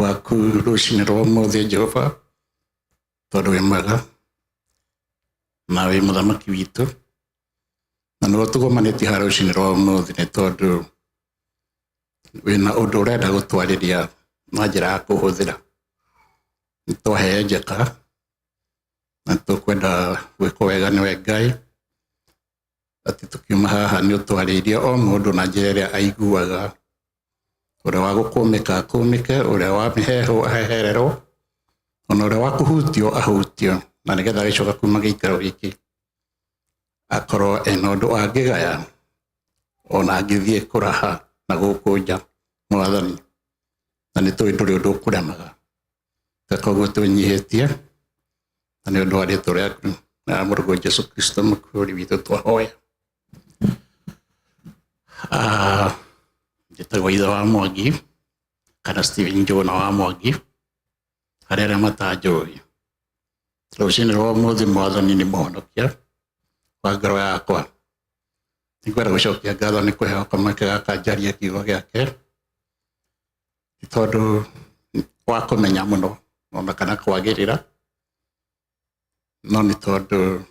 waku rũcinĩ rwa ũmũthĩ Jehova, tondũ wĩ mwega na wĩ mũthamaki witũ, na nĩwe tũgomanĩtie haha rũcinĩ rwa ũmũthĩ nĩ tondũ wĩna ũndũ ũrenda gũtwarĩria na njĩra ya kũhũthĩra. Nĩtwaheyenjeka na tũkwenda gwĩka wega nĩwe Ngai, atĩ tũkiuma haha nĩ ũtwarĩirie o mũndũ na njĩra ĩrĩa aiguaga, ũrĩa wa gũkũmĩka akũmĩke, ũrĩa wa mĩheehũ ahehererwo, ona ũrĩa wa kũhutio ahutio, na nĩgetha agĩcoka kuma gĩikaro gĩkĩ akorwo ena ũndũ angĩgaya ona angĩthiĩ kũraha na gũkũ nja. Mwathani, na nĩtũĩ ndũrĩ ũndũ ũkũremaga, koguo twĩnyihĩtie, na nĩ ũndũ wa rĩĩtwa rĩaku na mũrũgũ Jesũ Kristo mũkũũri witũ twahoya. Njĩtagwo ithe wa Mwangi kana Stephen Njũgũna wa Mwangi, harĩ arĩa matanjũĩ. Rũcinĩ rwa ũmũthĩ Mwathani nĩ mũhonokia wa ngoro yakwa. Nĩngwenda gũcokia ngatho nĩ kũheo kamweke gaka njarie kiugo gĩake, tondũ wa kũmenya mũno ona kana kwagĩrĩra, no nĩ tondũ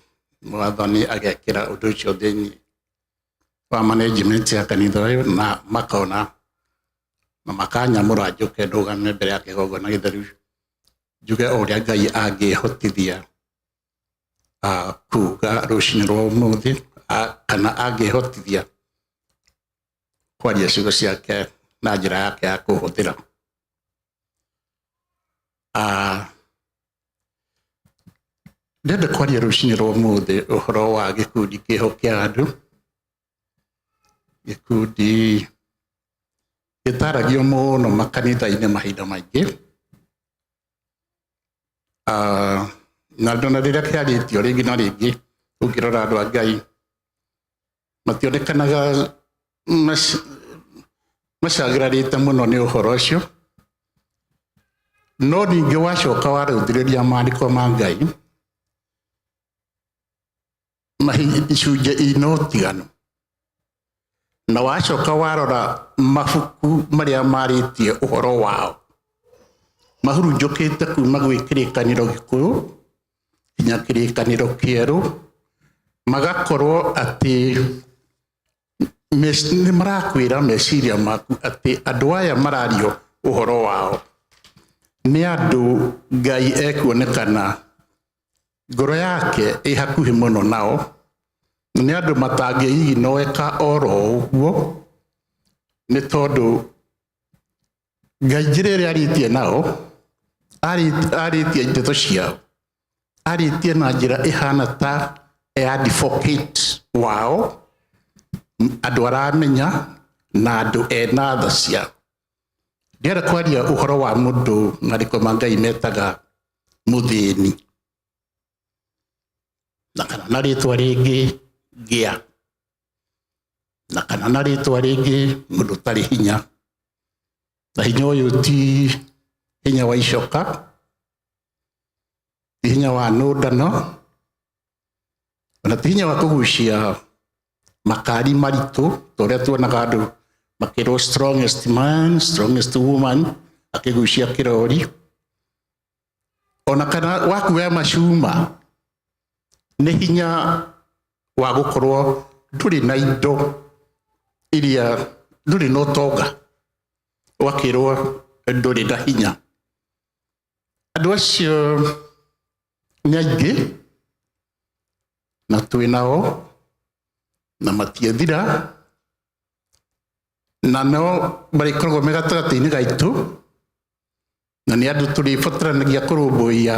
Mwathani agekĩra ũndũ ũcio thĩinĩ wa management ya kanitha ũyũ, na makona na makanyamũra njũke ndũgame mbere ya kĩgongona gĩtheru, njuge o ũrĩa Ngai angĩhotithia kuuga rũcinĩ rwa ũmũthĩ, kana angĩhotithia kwaria ciugo ciake na njĩra yake ya kũhũthĩra. Ndĩrenda kwaria rũcinĩ rwa ũmũthĩ ũhoro wa gĩkundi kĩho kĩa andũ, gĩkundi gĩtaragio mũno makanitha-inĩ mahinda maingĩ, na ndona rĩrĩa kĩarĩtio rĩngĩ na rĩngĩ ũngĩrora andũ a Ngai mationekanaga macagĩrarĩte mũno nĩ ũhoro ũcio, no ningĩ wacoka warũthĩrĩria maandĩko ma Ngai icunjĩ ina ũtiganu, na wacoka warora mabuku marĩa marĩtie ũhoro wao, mahurunjũkĩte kuma gwĩ kĩrĩkanĩro gĩkũyũ nginya kĩrĩkanĩro kĩerũ, magakorwo atĩ nĩ marakwĩra meciria maku atĩ andũ aya marario ũhoro wao nĩ andũ Ngai ekuonekana ngoro yake ĩ hakuhĩ mũno nao, nĩ andũ matangĩiginoeka oro ũguo, nĩ tondũ Ngai njĩra ĩrĩa arĩtie nao, arĩtie ndeto ciao, arĩtie na njĩra ĩhana ta ya advocate wao, andũ aramenya na andũ ena tha ciao. Ndĩrenda kwaria ũhoro wa mũndũ maandĩko ma Ngai metaga mũthĩni, na kana na rĩtwa rĩngĩ ngĩa, na kana na rĩtwa rĩngĩ mũndũ ũtarĩ hinya. Na hinya ũyũ ti hinya wa icoka, ti hinya wa nũndano, ona ti hinya wa kũgucia makari maritũ ta ũrĩa tuonaga andũ makĩrwo strongest man, strongest woman akĩgucia kĩrori, ona kana wa kuoya macuma. Nĩ hinya wa gũkorwo ndũrĩ na indo iria, ndũrĩ na ũtonga, wakĩrwo ndũrĩ na hinya. Andũ acio nĩ aingĩ na twĩ nao na matiethira, na no marĩkoragwo me gatagatĩ-inĩ gaitũ, na nĩ andũ tũrĩbataranagia kũrũmbũiya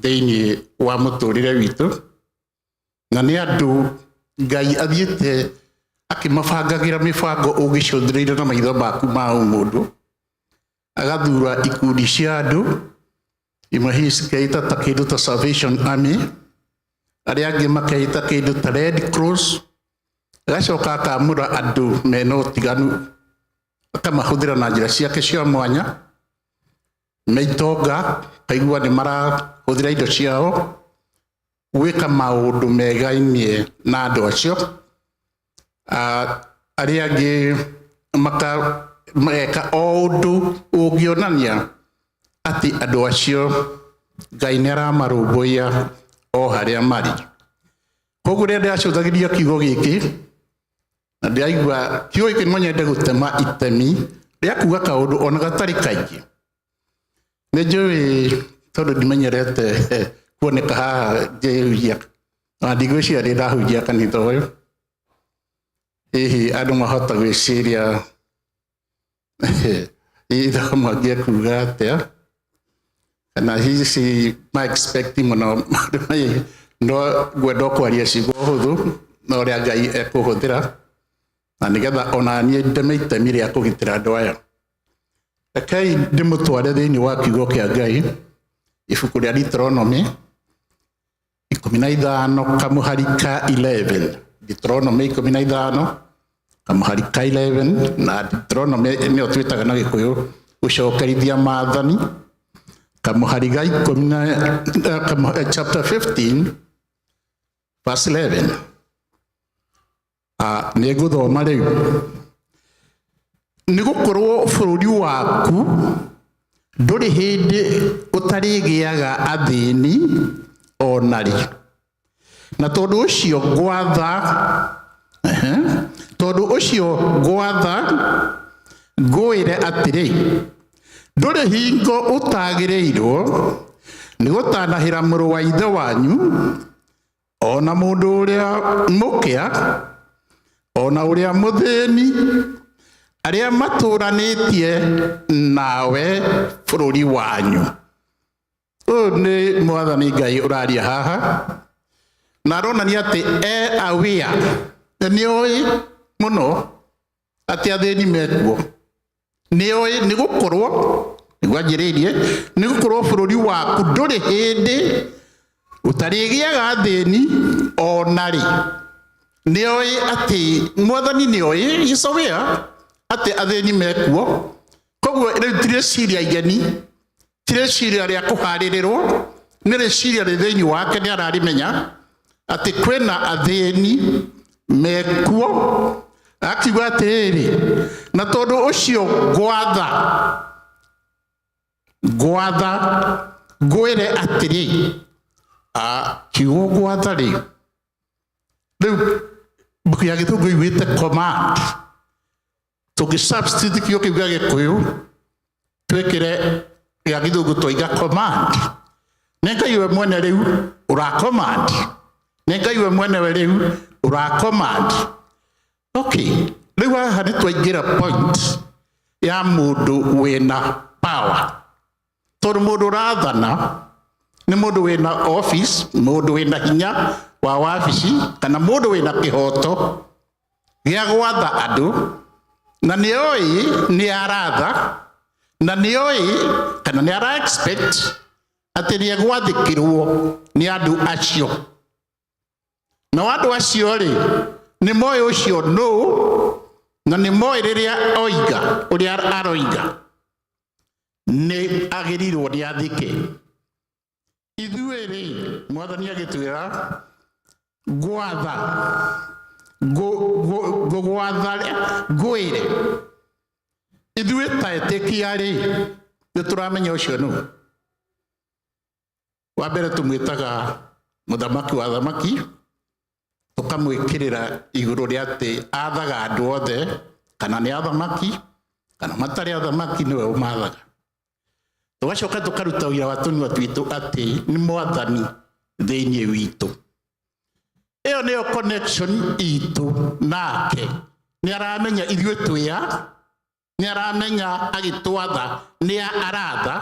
thĩinĩ wa mũtũrĩre witũ, na nĩ andũ Ngai athiĩte akĩmabangagĩra mĩbango ũgĩcũthĩrĩire na maitho maku ma ũmũndũ, agathura ikundi cia andũ, imwe hihi cikeita ta kĩndũ ta Salvation Army, arĩa angĩ makeita kĩndũ ta Red Cross, agacoka akamũra andũ mena ũtiganu, akamahũthĩra na njĩra ciake cia mwanya, na itonga kaigua nĩ marahũthĩra indo ciao gwĩka maũndũ megainie na andũ acio. Arĩa angĩ mageka o ũndũ ũngĩonania ati andũ acio Ngai nĩaramarũmbũiya o harĩa marĩ. Koguo rĩrĩa ndĩracũthagĩria kiugo gĩkĩ na ndĩraigua kiugo gĩkĩ no nyende gũtema itemi rĩa kuuga kaũndũ ona gatarĩ kaingĩ. Nĩ njũĩ tondũ ndimenyerete kuoneka haha ngĩhunjia na ndigwĩciria ndĩ ndahunjia kanitha ũyũ, hihi andũ mahota gwĩciria ithomo ngĩkuga atĩa, kana hihi ma expecting mũno no ngwenda kwaria ciugo hũthũ na ũrĩa Ngai ekũhũthĩra na nĩgetha ona niĩ ndeme itemi rĩa kũgitĩra andũ aya. Rekei ndĩmũtware thĩinĩ wa kiugo kĩa Ngai ibuku rĩa Deuteronomy 15 kamũhari ka 11. Deuteronomy 15 kamũhari ka 11, na Deuteronomy nĩyo twĩtaga na Gĩkũyũ gũcokerithia maathani, kamũhari ga chapter 15 verse 11. Nĩ ngũthoma rĩu. Nĩ gũkorwo bũrũri waku ndũrĩ hĩndĩ ũtarĩgĩaga athĩni onarĩ, na tondũ ũcio ngwatha ngwĩre atĩrĩ, ndũrĩ hingo ũtagĩrĩirwo nĩ gũtanahĩra mũrũ wa ithe wanyu, ona mũndũ ũrĩa mũkĩa, ona ũrĩa mũthĩni, arĩa matũranĩtie nawe bũrũri wanyu. Ũyũ nĩ Mwathani Ngai ũraria haha, na aronania atĩ aware, nĩ oĩ mũno atĩ athĩni mekuo. Nĩ oĩ nĩ gũkorwo, nĩguo anjĩrĩirie, nĩ gũkorwo bũrũri waku ndũrĩ hĩndĩ ũtarĩgĩaga athĩni onarĩ. Nĩ oĩ atĩ Mwathani nĩ oĩ, he's aware atĩ athĩni mekuo. Koguo rĩu ti rĩciria igeni, ti rĩciria rĩa kũharĩrĩrwo, nĩ rĩciria rĩ thĩinĩ wake, nĩ ararimenya atĩ kwĩna athĩni mekuo. Akiuga atĩrĩrĩ, na tondũ ũcio ngwatha ngwĩre atĩrĩ. Kiugo gwatha rĩ, rĩu mbuku ya Gĩthũngũ yugĩte command, tũngĩ-substitute kiugo kĩu gĩa Gĩkũyũ twĩkĩre gĩa Gĩthũngũ twoiga command. Nĩ Ngai we mwene rĩu ũra-command, nĩ Ngai we mwene we rĩu ũra-command. Okay, rĩu haha nĩ twaingĩra point ya mũndũ wĩna power, tondũ mũndũ ũrathana nĩ mũndũ wĩna office, mũndũ wĩna hinya wa wabici, kana mũndũ wĩna kĩhoto gĩa gwatha andũ, na nĩ oĩ nĩ aratha, na nĩ oĩ kana nĩ ara expect atĩ nĩ egwathĩkĩrwo nĩ andũ acio. Na andũ acio rĩ, nĩ moĩ ũcio na nĩ moĩ rĩrĩa oiga ũrĩa aroiga nĩ agĩrĩirwo nĩ athike. Ithuĩ rĩ, Mwathani agĩtwĩra ngwatha ngwĩre. Ithuĩ ta etĩkia rĩ, nĩ tũramenya ũcio nũ. Wa mbere tũmwĩtaga mũthamaki wa thamaki, tũkamwĩkĩrĩra igũrũ rĩa atĩ athaga andũ othe, kana nĩ athamaki kana matarĩ athamaki, nĩwe ũmathaga. Tũgacoka tũkaruta wĩra wa tũnua twitũ atĩ nĩ Mwathani thĩinĩ witũ. Ĩyo nĩyo connection itũ nake. Nĩ aramenya ithuĩ twĩa, nĩ aramenya agĩtwatha nĩ aratha,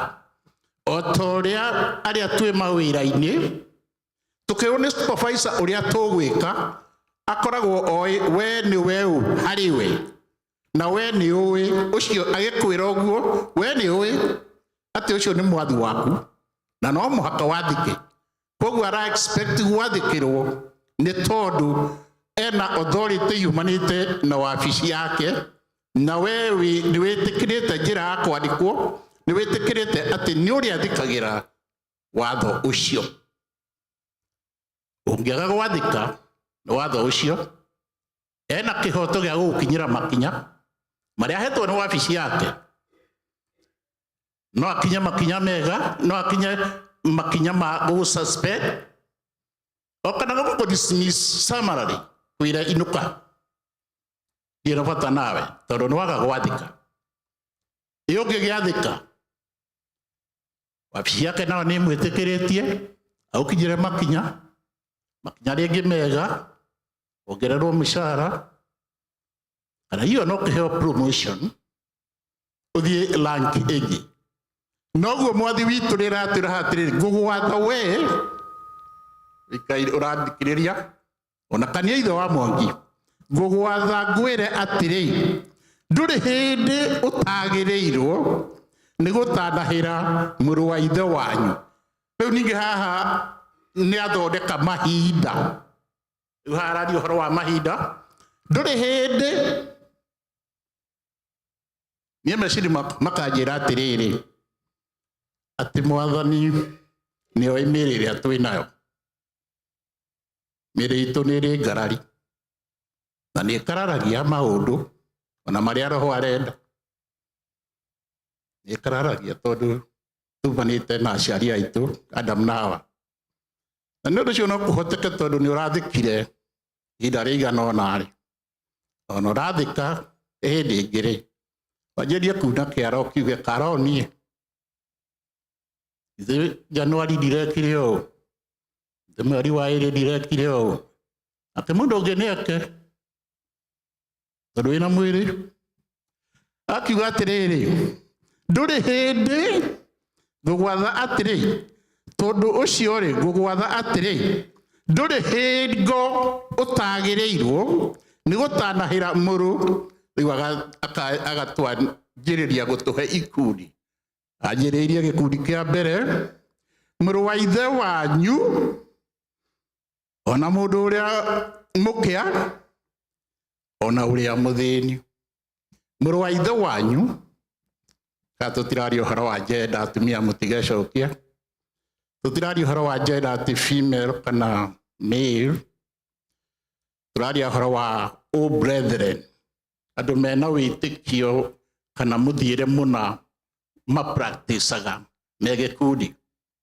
o ta ũrĩa arĩa twĩ mawĩra-inĩ tũkĩrwo nĩ supervisor ũrĩa tũgwĩka akoragwo oĩ we nĩ we harĩ we, na we nĩ ũĩ ũcio agĩkwĩra ũguo, we nĩ ũĩ atĩ ũcio nĩ mwathi waku na no mũhaka wathike. Koguo ara expect gwathĩkĩrwo nĩ tondũ ena authority yumanĩte na wabici yake, na we nĩ wĩtĩkĩrĩte njĩra ya kwandĩkwo, nĩ wĩtĩkĩrĩte atĩ nĩ ũrĩa thikagĩra watho ũcio. Ũngĩaga gwathĩka watho ũcio, ena kĩhoto gĩa gũgũkinyĩra makinya marĩa ahetwo nĩ wabici yake, no akinya makinya mega no akinya makinya ma go suspect o kana go dismiss summary kuira inuka dira fata nawe toro no waga gwathika iyo gĩathĩka wabici yake nao nĩ mwĩtĩkĩrĩtie aũkinyĩre makinya rĩngĩ mega ongererwo mĩcara kana hiyo no kĩheo promotion ũthiĩ rank ĩngĩ noguo mwathi witũ rĩratwĩra atĩrĩrĩ ngũgwatha we ũrandikĩrĩria ona kania ithe wa Mwangi ngũgwatha ngwĩre atĩrĩ ndũrĩ hĩndĩ ũtagĩrĩirwo nĩ gũtanahĩra mũrũ wa ithe wanyu. Rĩu ningĩ haha nĩ athondeka mahinda, rĩu hararia ũhoro wa mahinda. Ndũrĩ hĩndĩ niĩ meciria makanjĩra atĩrĩrĩ atĩ Mwathani nĩoĩ mĩĩrĩ ĩrĩa twĩ nayo. Mĩĩrĩ itũ nĩ ĩrĩ ngarari na nĩ ĩkararagia maũndũ ona marĩa Roho arenda. Nĩ ĩkararagia tondũ tumanĩte na aciari aitũ Adamu na Hawa. Na nĩ ũndũ ũcio no kũhoteke tondũ nĩ ũrathĩkire ihinda rĩigana ũna rĩ, ona ũrathĩka hĩndĩ ĩngĩ rĩ, wanjĩrie kuuna kĩara ũkiuge karo niĩ ithe Januari ndirekire ũũ, ithe mweri wa ĩrĩ ndirekire ũũ, atĩ mũndũ ũngĩ nĩeke tondũ wĩna mwĩrĩ. Akiuga atĩrĩrĩ ndũrĩ hĩndĩ ngũgwatha atĩrĩ tondũ ũcio rĩ ngũgwatha atĩrĩ ndũrĩ hingo ũtagĩrĩirwo nĩ gũtanahĩra mũrũ. Rĩu agatwanjĩrĩria gũtũhe ikundi. Anjĩrĩirie gĩkundi kĩa mbere, mũrũ wa ithe wanyu ona mũndũ ũrĩa mũkĩa ona ũrĩa mũthĩni. Mũrũ wa ithe wanyu ka tũtiraria ũhoro wa gender, atumia mũtigecokia. Tũtiraria ũhoro wa gender atĩ female kana male. Tũraria ũhoro wa o brethren, andũ mena wĩtĩkio kana mũthiĩre mũna mapracticaga me gĩkundi.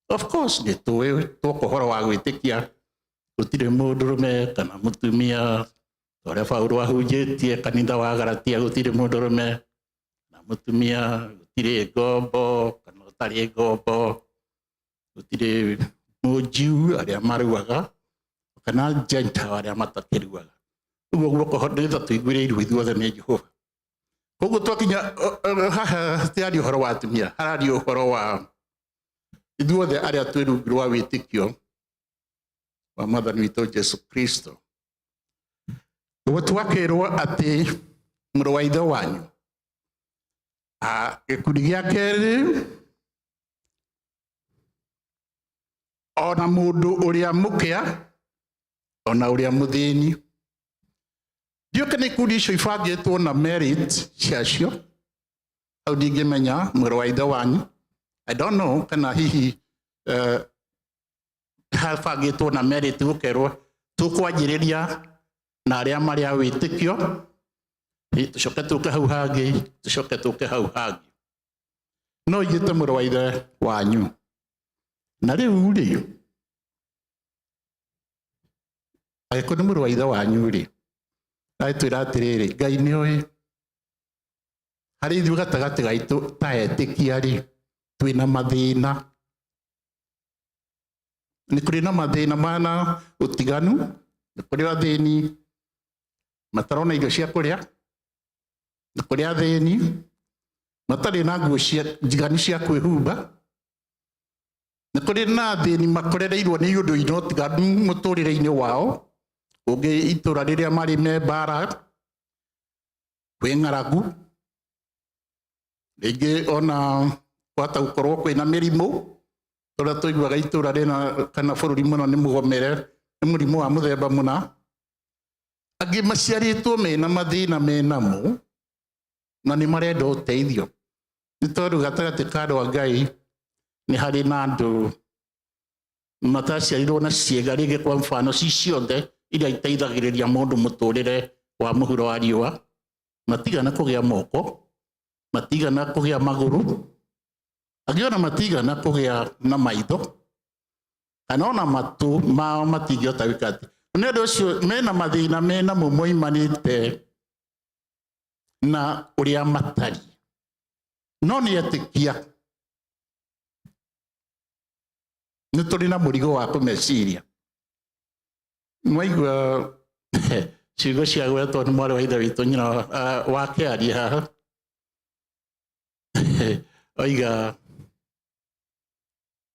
Of course nĩ tũĩ twoka ũhoro wa gwĩtĩkia gũtirĩ mũndũrũme kana mũtumia ũrĩa Paulo ahunjĩtie kanitha wa Galatia, gũtirĩ mũndũrũme na mũtumia, gũtirĩ ngombo kana ũtarĩ ngombo, gũtirĩ mũnjiu arĩa maruaga kana Gentile arĩa matakĩruaga. Ũguo guoko nĩgetha tũiguĩrĩirwo ithuothe nĩ Jehova. Koguo twakinya haha tĩaria ũhoro wa atumia, hararia ũhoro wa ithuothe arĩa twĩ rungu rwa wĩtĩkio wa Mwathani witũ Jesu Kristo. Ũguo twakĩrwo atĩ mũrũ wa ithe wanyu. Gĩkundi gĩa kerĩ, ona mũndũ ũrĩa mũkĩa ona ũrĩa mũthĩni. Ndiũĩ kana ikundi icio ibangĩtwo na merit ciacio, hau ndingĩmenya mũrũ wa ithe wanyu. I don't know kana hihi habangĩtwo na merit gũkerwo tũkwanjĩrĩria na arĩa marĩ a wĩtĩkio, tũcoke tũke hau hangĩ, tũcoke tũke hau hangĩ. No igĩte mũrũ wa ithe wanyu. Na rĩu rĩ, agĩkorwo nĩ mũrũ wa ithe wanyu rĩ, agĩtwĩra atĩrĩrĩ Ngai nĩoĩ harĩ ithuĩ gatagatĩ gaitũ ta etĩkia rĩ, twĩna mathĩna. Nĩ kũrĩ na mathĩna mana ũtiganu, nĩ kũrĩ athĩni matarona irio cia kũrĩa, nĩ kũrĩ athĩni matarĩ na nguo njiganu cia kwĩhumba, nĩ kũrĩ na athĩni makorereirwo nĩ ũndũ-inĩ ũtiganu mũtũrĩre-inĩ wao. Ũngĩ itũra rĩrĩa marĩ me mbara kwĩ ng'aragu, rĩngĩ ona kwahota gũkorwo kwĩna mĩrimũ tũrĩa tũiguaga itũra rĩna kana bũrũri mũno nĩ mũgomere nĩ mũrimũ wa mũthemba mũna. Angĩ maciarĩtwo mena mathĩna menamo na nĩ marenda ũteithio, nĩ tondũ gatagatĩ ka andũ a Ngai nĩ harĩ na andũ mataciarirwo na ciĩga rĩngĩ kwa mfano ci ciothe iria iteithagĩrĩria mũndũ mũtũrĩre wa mũhuro wa riũa. Matigana kũgĩa moko, matigana kũgĩa magũrũ, Angĩona matigana kũgĩa na maitho kana ona matu mao matingĩhota gwĩka atĩ. Nĩ ũndũ ũcio mena mathĩna mena mo moimanĩte na ũrĩa matariĩ. No nĩ etĩkia. Nĩ tũrĩ na mũrigo wa kũmeciria. Mwaigua ciugo cia gwetwo nĩ mwarĩ wa ithe witũ nyina wa Kĩaria haha. Oiga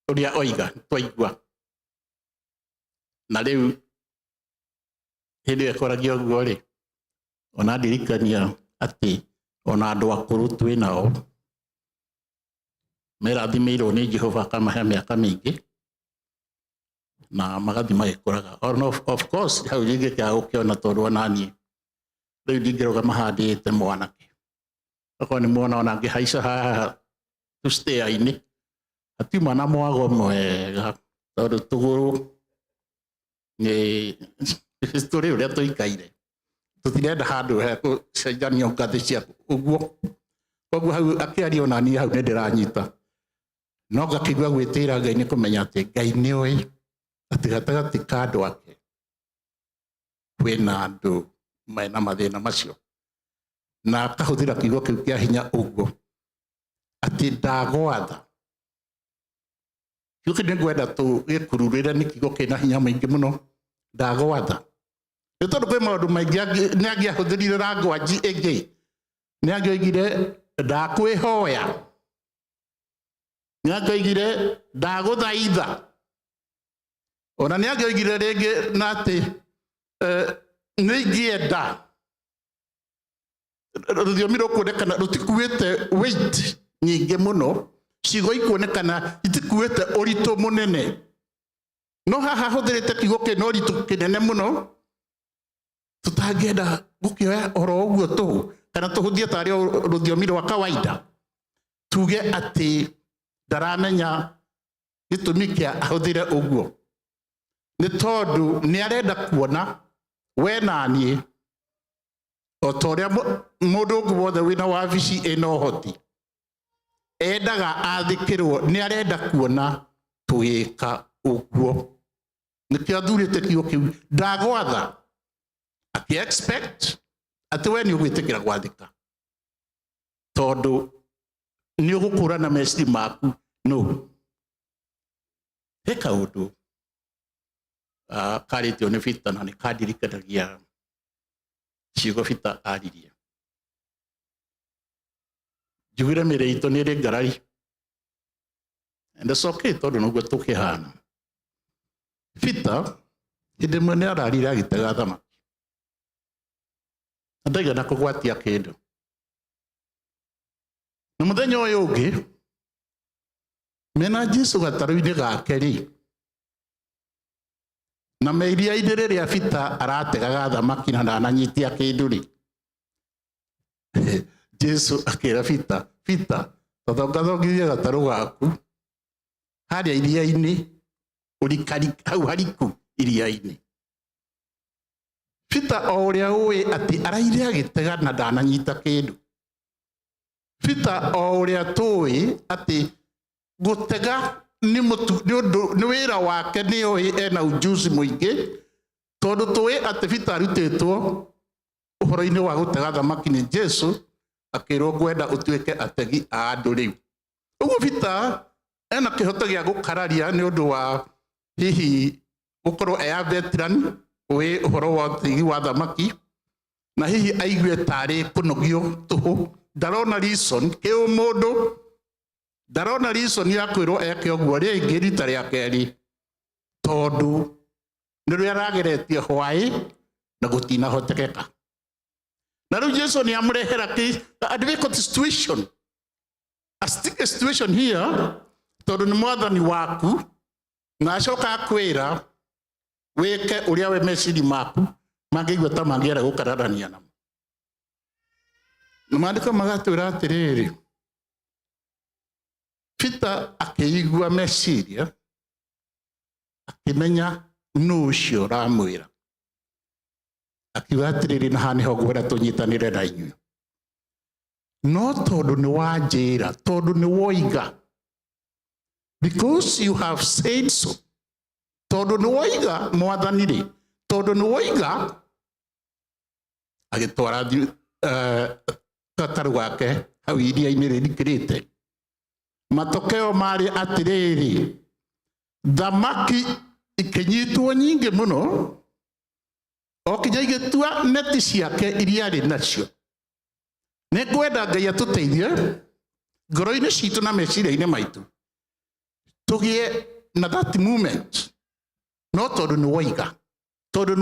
ũrĩa oiga twaigua. Na rĩu hĩndĩ ĩyo ekwaragia ũguo-rĩ, ona ndirikania atĩ ona andũ akũrũ twĩ nao merathimĩirwo nĩ Jehova akamahe mĩaka mĩingĩ na magathiĩ magĩkũraga. Of course hau ingĩkĩaga gũkĩona tondũ onaniĩ rĩu ndingĩrũgama handĩte mwanake. Okorwo nĩ muona ona ngĩhaica haha tũ-stair-inĩ hatiuma na mwago mwega tondũ tũgũrũ tũrĩ ũrĩa tũikaire. Tũtirenda handũ he gũcenjanio ngathĩ cia ũguo. Koguo hau akĩaria onaniĩ hau nĩ ndĩranyita. No ngakĩigua gwĩtĩĩra Ngai nĩ kũmenya atĩ Ngai nĩ oĩ atĩ gatagatĩ ka andũ ake kwĩna andũ mena mathĩna macio. Na akahũthĩra kiugo kĩu kĩa hinya ũguo atĩ ndagwatha. Kiugo kĩu nĩngwenda tũgĩkururĩre nĩ kiugo kĩna hinya mũingĩ mũno. Ndagwatha. Nĩ tondũ kwĩ maũndũ maingĩ nĩ angĩahũthĩrire rangwanji ĩngĩ. Nĩ angĩoigire ndakwĩhoya. Nĩ angĩoigire ndagũthaitha. Ona nĩ angĩoigire rĩngĩ na atĩ nĩ ingĩenda. Rũthiomi rũkuonekana rũtikuĩte weight nyingĩ mũno. Ciugo ikuonekana itikuĩte ũritũ mũnene. No haha hũthĩrĩte kiugo kĩna ũritũ kĩnene mũno. Tũtangĩenda gũkĩoya oro ũguo tũhũ kana tũhũthie tarĩ rũthiomi rwa kawaida. Tuge atĩ ndaramenya gĩtũmi kĩa ahũthĩre ũguo. Nĩ tondũ nĩ arenda kuona we na niĩ o ta ũrĩa mũndũ ũngĩ wothe wĩna wabici ĩna ũhoti endaga athĩkĩrwo. Nĩ arenda kuona tũgĩka ũguo. Nĩkĩo athurĩte kiugo kĩu ndagwatha. Akĩ-expect atĩ we nĩ ũgwĩtĩkĩra gwathĩka tondũ nĩ ũgũkũrana meciria maku. No. He kaũndũ karĩtio nĩ Peter na nĩ kandirikanagia ciugo Peter aririe. Njugire mĩĩrĩ itũ nĩ ĩrĩ ngarari. And it's okay tondũ nĩguo tũkĩhana. Peter hĩndĩ ĩmwe nĩ ararire agĩtega thamaki. Ndaigana kũgwatia kĩndũ. Na mũthenya ũyũ ũngĩ mena Jesũ gatarũ-inĩ gake-rĩ, na me iria-inĩ rĩrĩa Peter arategaga thamaki na ndananyitia kĩndũ-rĩ, Jesũ akĩra Peter, Peter, thongathongithia gatarũ gaku harĩa iria-inĩ hau hariku iria-inĩ. Peter o ũrĩa ũĩ atĩ araire agĩtega na ndananyita kĩndũ. Peter o ũrĩa tũĩ atĩ gũtega nĩ wĩra wake, nĩ ũĩ ena ujuzi mũingĩ tondũ tũĩ atĩ Peter arutĩtwo ũhoro-inĩ wa gũtega thamaki nĩ Jesũ akĩrwo ngwenda ũtuĩke ategi a andũ rĩu. Ũguo Peter ena kĩhoto gĩa gũkararia nĩ ũndũ wa hihi gũkorwo a veteran ũĩ ũhoro wa ũtegi wa thamaki na hihi aigue tarĩ kũnogio tũhũ. Ndarona reason kĩũmũndũ, ndarona reason ya kwĩrwo eke ũguo rĩngĩ rita rĩa kerĩ tondũ nĩrĩo arageretie hwaĩ na gũtinahotekeka. Na rĩu Jesũ nĩ amũrehera a difficult situation, a sticky situation here tondũ nĩ mwathani waku na acoka akwĩra wĩke ũrĩa we meciria maku mangĩigua ta mangĩenda gũkararania namo. Na maandĩko magatwĩra atĩrĩrĩ, Peter akĩigua meciria akĩmenya nũ ũcio ũramwĩra, akiuga atĩrĩrĩ, na haha nĩho ngwenda tũnyitanĩre na inyuĩ. No tondũ nĩ wanjĩra, tondũ nĩ woiga because you have said so. Tondu ni waiga mwathani ri, tondu ni waiga agitwara gataru gake hau iria-inĩ rĩrikĩrĩte. Matokeo marĩ atĩrĩrĩ, thamaki ikĩnyitwo nyingĩ mũno, o kinya igĩtua neti ciake iria arĩ nacio. Nĩ ngwenda Ngai atũteithie ngoro-inĩ citũ na meciria-inĩ maitũ tũgĩe na that movement, no tondũ nĩ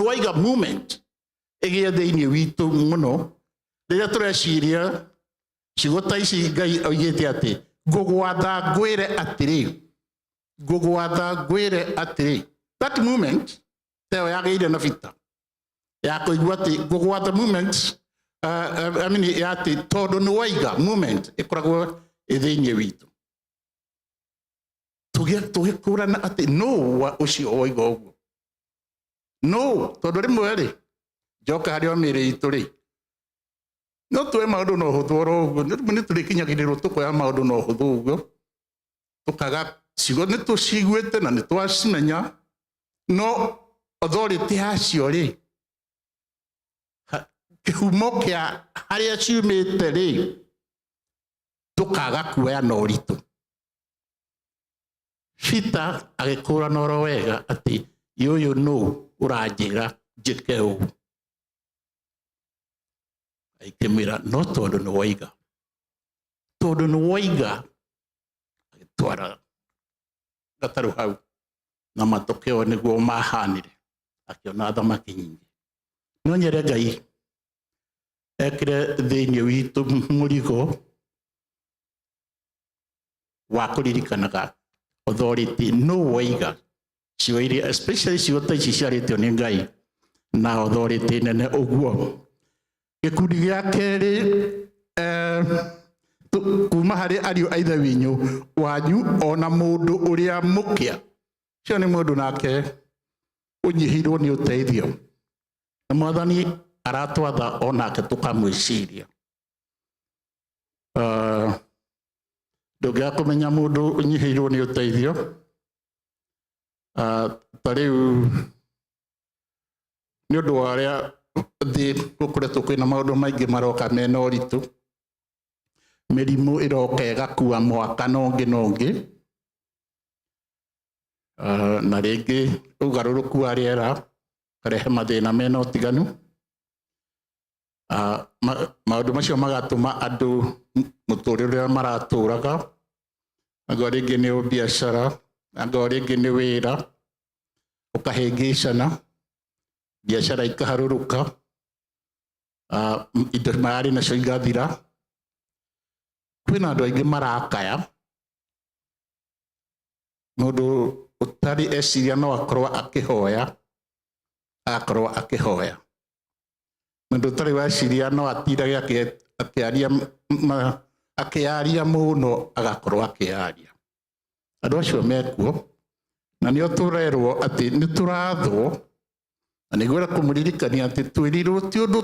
waiga movement ĩgĩe thĩinĩ witũ mũno rĩrĩa tũreciria ciugo ta ici Ngai oigĩte atĩ ngũgwatha ngwĩre atĩrĩ. That movement teyo yagĩire na bita ya kũigua atĩ ngũgwatha movement ya atĩ tondũ nĩ waiga movement ĩkoragwo thĩinĩ witũ. Tũgĩkũrana atĩ no wa ũcio waiga ũguo, no tondũ rĩmwe rĩ njoka harĩ mĩĩrĩ itũ rĩ no tuoe maũndũ na ũhũthũ oro ũguo. Nĩ tũrĩkinyagĩrĩrwo tũkoya maũndũ na ũhũthũ ũguo, tũkaga ciugo nĩ tũciguĩte na nĩ twacimenya, no authority yacio rĩ, kĩhumo kĩa harĩa ciumĩte rĩ, tũkaga kuoya na ũritũ. Peter agĩkũrana oro wega atĩ yũyũ no ũranjĩra njĩke ũũ. Aikĩmwĩra no tondũ nĩ waiga, agĩtwara gatarũ hau na matokeo nĩguo mahanire, akĩona thamaki nyingĩ. No nyere Ngai ekĩre thĩinĩ witũ mũrigo wa kũririkanaga authority no waiga ciugo iria, especially ciugo ta ici ciarĩtio nĩ Ngai na authority nene ũguo. Gĩkundi gĩa kerĩ kuma harĩ ariũ a ithe wanyu ona mũndũ ũrĩa mũkĩa. Ũcio nĩ mũndũ nake ũnyihĩirwo nĩ ũteithio na Mwathani aratwatha onake tũkamwĩciria. Ndũngĩaga kũmenya mũndũ ũnyihĩirwo nĩ ũteithio. Ta rĩu nĩ ũndũ wa ũrĩa thĩ gũkoretwo kwĩna maũndũ maingĩ maroka mena ũritũ, mĩrimũ ĩroka ĩgakua mwaka na ũngĩ na rĩngĩ ũgarũrũku wa rĩera karehe mathĩna mena ũtiganu. Maũndũ macio magatũma andũ mũtũrĩre ũrĩa maratũraga, angĩkorwo rĩngĩ nĩ biacara, angĩkorwo rĩngĩ nĩ wĩra ũkahĩngĩcana, biacara ikaharũrũka, indo mararĩ nacio igathira. Kwĩna andũ aingĩ marakaya, mũndũ ũtarĩ eciria no akorwo akĩhoya, mũndũ ũtarĩ weciria no atindage akĩaria mũno agakorwo akĩaria. Andũ acio mekuo na nĩo tũrerwo atĩ nĩ tũrathwo, na nĩguo kũmũririkania atĩ twĩrirwo ti ũndũ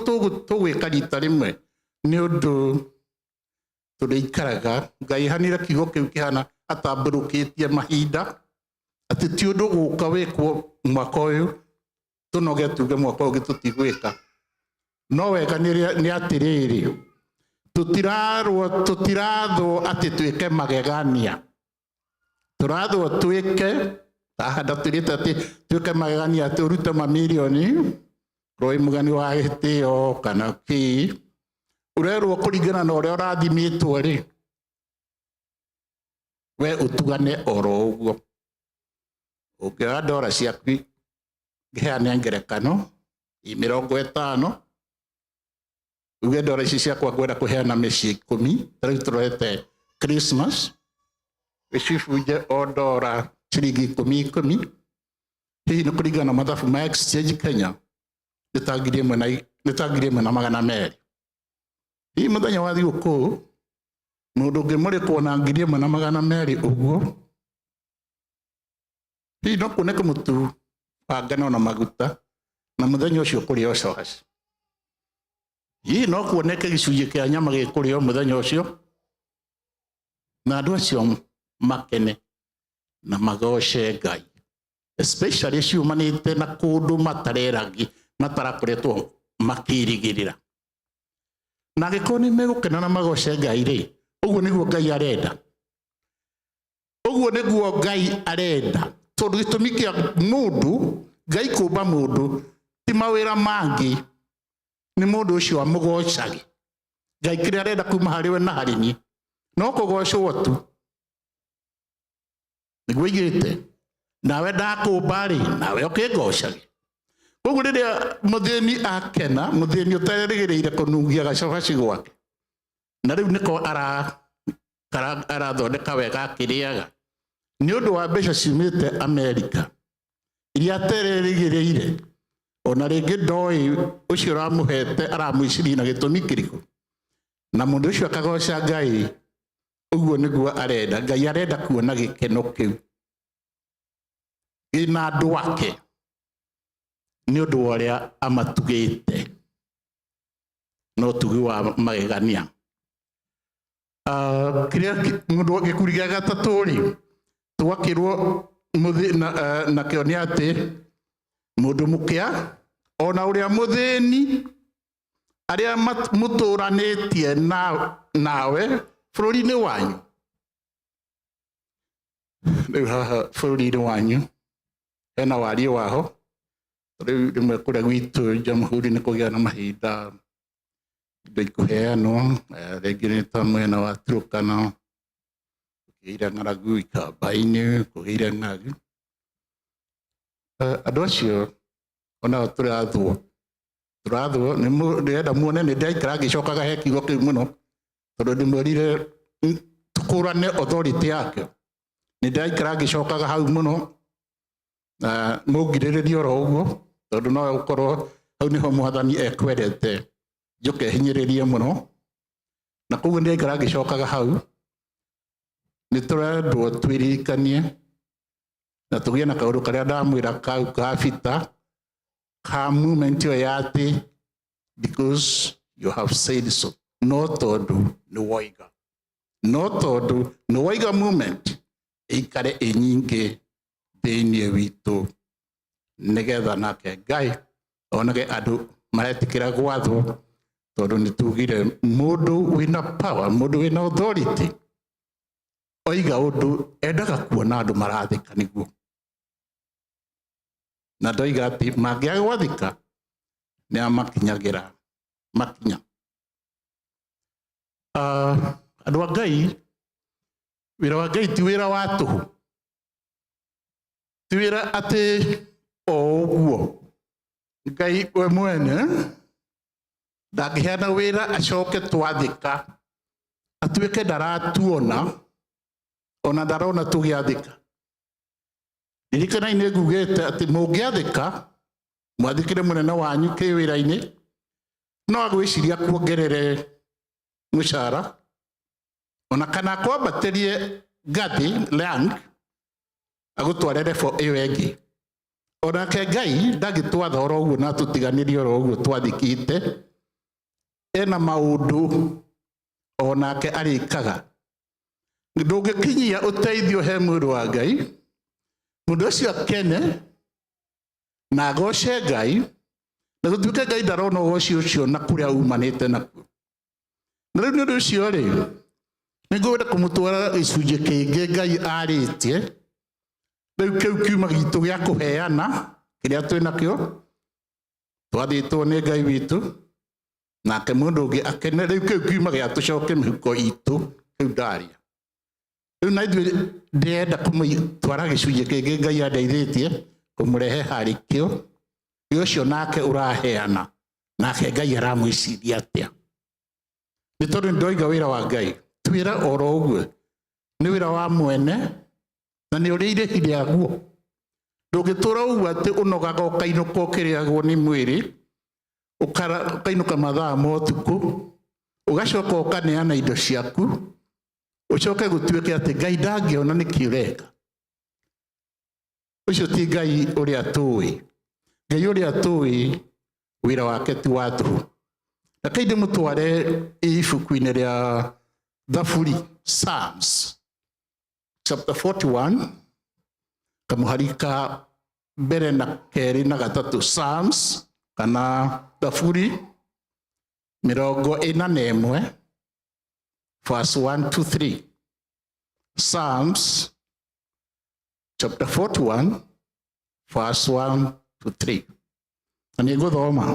tũgwĩka rita rĩmwe, nĩ ũndũ tũrĩikaraga. Ngai hanire kiugo kĩu kĩhana atambũrũkĩtie mahinda, atĩ ti ũndũ gũka wĩkwo mwaka ũyũ tũnoge tuge mwaka ũngĩ tũtigwĩka. No wega nĩ atĩrĩrĩ, tũtirathwo atĩ twĩke magegania, tũrathwo twĩke tahanda twĩrĩte atĩ twĩke magegania, atĩ ũrute mamirioni roi mũgani wa gĩtĩo kana kĩ, ũrerwo kũringana na ũrĩa ũrathimĩtwo rĩ, we ũtugane oro ũguo. Ũngĩoya ndora ciaku ngĩheane ngerekano 50, uge ndora ici ciakwa ngwenda kũheana mĩciĩ 10, tarĩu tũrete Christmas, wĩcibunje o ndora ciringi 10. Hihi nĩ kũringana na mathabu ma exchange Kenya nĩ ta 1,200. Hihi mũthenya wa thigũkũ mũndũ ũngĩmũrĩkwo na 1,200 ũguo, hihi no kuoneke mũtu wa ngano na maguta na mũthenya ũcio kũrĩo coci. Hihi no kuoneke gĩcunjĩ kĩa nyama gĩkũrĩo mũthenya ũcio na andũ acio makene. na magoce Ngai, especially ciumanite na kundu matareragi matarakoretwo makirigirira. Na angĩkorwo nĩ megũkena na magoce Ngai rĩ, ũguo nĩguo Ngai arenda. Ũguo nĩguo Ngai arenda. Tondũ gĩtũmi kĩa mũndũ, Ngai kũmba mũndũ, ti mawĩra mangĩ, nĩ mũndũ ũcio amũgocage. Ngai kĩrĩa arenda kuma harĩ we na harĩ niĩ no kũgocwo tu. Nĩguo oigĩte, nawe ndakũmba rĩ, nawe ũkĩngocage. Koguo rĩrĩa mũthĩni akena, mũthĩni ũtarerĩgĩrĩire kũnungia gacabaci gwake, na rĩu nĩko arathondeka wega akĩrĩaga, nĩ ũndũ wa mbeca ciumĩte Amerika iria atererĩgĩrĩire, ona rĩngĩ ndoĩ ũcio ũramũhete aramwĩciria na gĩtũmi kĩrĩkũ, na mũndũ ũcio akagoca Ngai. Ũguo nĩguo arenda. Ngai arenda kuona gĩkeno kĩu gĩna andũ ake nĩ ũndũ wa ũrĩa amatugĩte na ũtugi wa magegania. Kĩrĩa gĩkuri gĩa gatatũ rĩ, twakĩrwo nakĩo nĩ atĩ mũndũ mũkĩa ona ũrĩa mũthĩni arĩa mũtũranĩtie nawe bũrũri-inĩ wanyu. Rĩu haha bũrũri-inĩ wanyu hena wariĩ waho. Rĩu rĩmwe kũrĩa gwitũ Jamhuri nĩ kũgĩa na mahinda indo ikũheanwo, rĩngĩ nĩ ta mwena wa Turkana, kũgĩire ng'aragu ikamba-inĩ, kũgĩire ng'aragu. Andũ acio onao tũrathwo, nĩrenda muone nĩ ndaikara ngĩcokaga he kiugo kĩu mũno, tondũ ndĩmwĩrire tũkũrane authority yake. Nĩ ndaikara ngĩcokaga hau mũno, na mũngirĩrĩrie oro ũguo, tondũ no gũkorwo hau nĩho Mwathani ekwendete njoke hinyĩrĩrie mũno, na koguo ndaikara ngĩcokaga hau. Nĩ tũrendwo twĩririkanie na tũgĩe na kaũndũ karĩa ndamwĩra kau ka bita ka movement ĩyo ya atĩ because you have said so, no tondũ nĩ woiga, no tondũ nĩ woiga movement ĩikare ĩnyingĩ thĩinĩ witũ, nĩgetha nake Ngai onage andũ maretĩkĩra gwathwo, tondũ nĩ tugire mũndũ wĩna power, mũndũ wĩna authority oiga ũndũ endaga kuona andũ marathĩka nĩguo. Na ndoiga atĩ mangĩaga gwathĩka nĩ amakinyagĩra makinya. Andũ a Ngai, wĩra wa Ngai ti wĩra wa tũhũ, ti wĩra atĩ o ũguo. Ngai we mwene ndangĩheana wĩra acoke twathĩka atuĩke ndaratuona, ona ndarona tũgĩathĩka. Ririkana nĩ ngugĩte atĩ mũngĩathĩka mwathĩkĩre mũnene wanyu kĩwĩra-inĩ, no agwĩciria kuongerere mũcara, ona kana kwambatĩrie ngathĩ rank agũtware level ĩyo ĩngĩ. Onake Ngai ndangĩtwatha oro ũguo na tũtiganĩrie oro ũguo twathĩkĩte. Ena maũndũ onake arĩkaga. Ndũngĩkinyia ũteithio he mũndũ wa Ngai, mũndũ ũcio akene na agoce Ngai, na gũtuĩke Ngai ndarona ũgoci ũcio na kũrĩa umanĩte nakuo. Na rĩu nĩ ũndũ ũcio rĩ, nĩngwenda kũmũtwara gĩcunjĩ kĩngĩ Ngai arĩtie, rĩu kĩu kiuma gitũ gĩa kũheana kĩrĩa twĩ nakĩo, twathĩtwo nĩ Ngai witũ, nake mũndũ ũngĩ akene. Rĩu kĩu kiuma gĩa tũcoke mĩhuko itũ, kĩu ndaria. Rĩu na ithuĩ ndĩrenda kũmũtwara gĩcunjĩ kĩngĩ Ngai andeithĩtie kũmũrehe harĩ kĩo ũcio nake ũraheana, nake Ngai aramwĩciria atĩa. Nĩ tondũ ndoiga wĩra wa Ngai ti wĩra oro ũguo, nĩ wĩra wa mwene na nĩ ũrĩ irĩhi rĩaguo. Ndũngĩtũra ũguo atĩ ũnogaga ũkainũka ũkĩrĩagwo nĩ mwĩrĩ, ũkainũka mathaa ma ũtukũ, ũgacoka ũkaneana indo ciaku, ũcoke gũtuĩke atĩ Ngai ndangĩona nĩkĩ ũreka. Ũcio ti Ngai ũrĩa tũĩ. Ngai ũrĩa tũĩ wĩra wake ti wa tũhũ. Reke ndĩmũtware ibuku-inĩ rĩa Thaburi, Psalms chapter 41 kamuhari ka mbere na keri na gatatu, Psalms kana Thaburi 41 verse 1 to 3. Psalms chapter 41 verse 1 to 3. Na nĩ ngũthoma.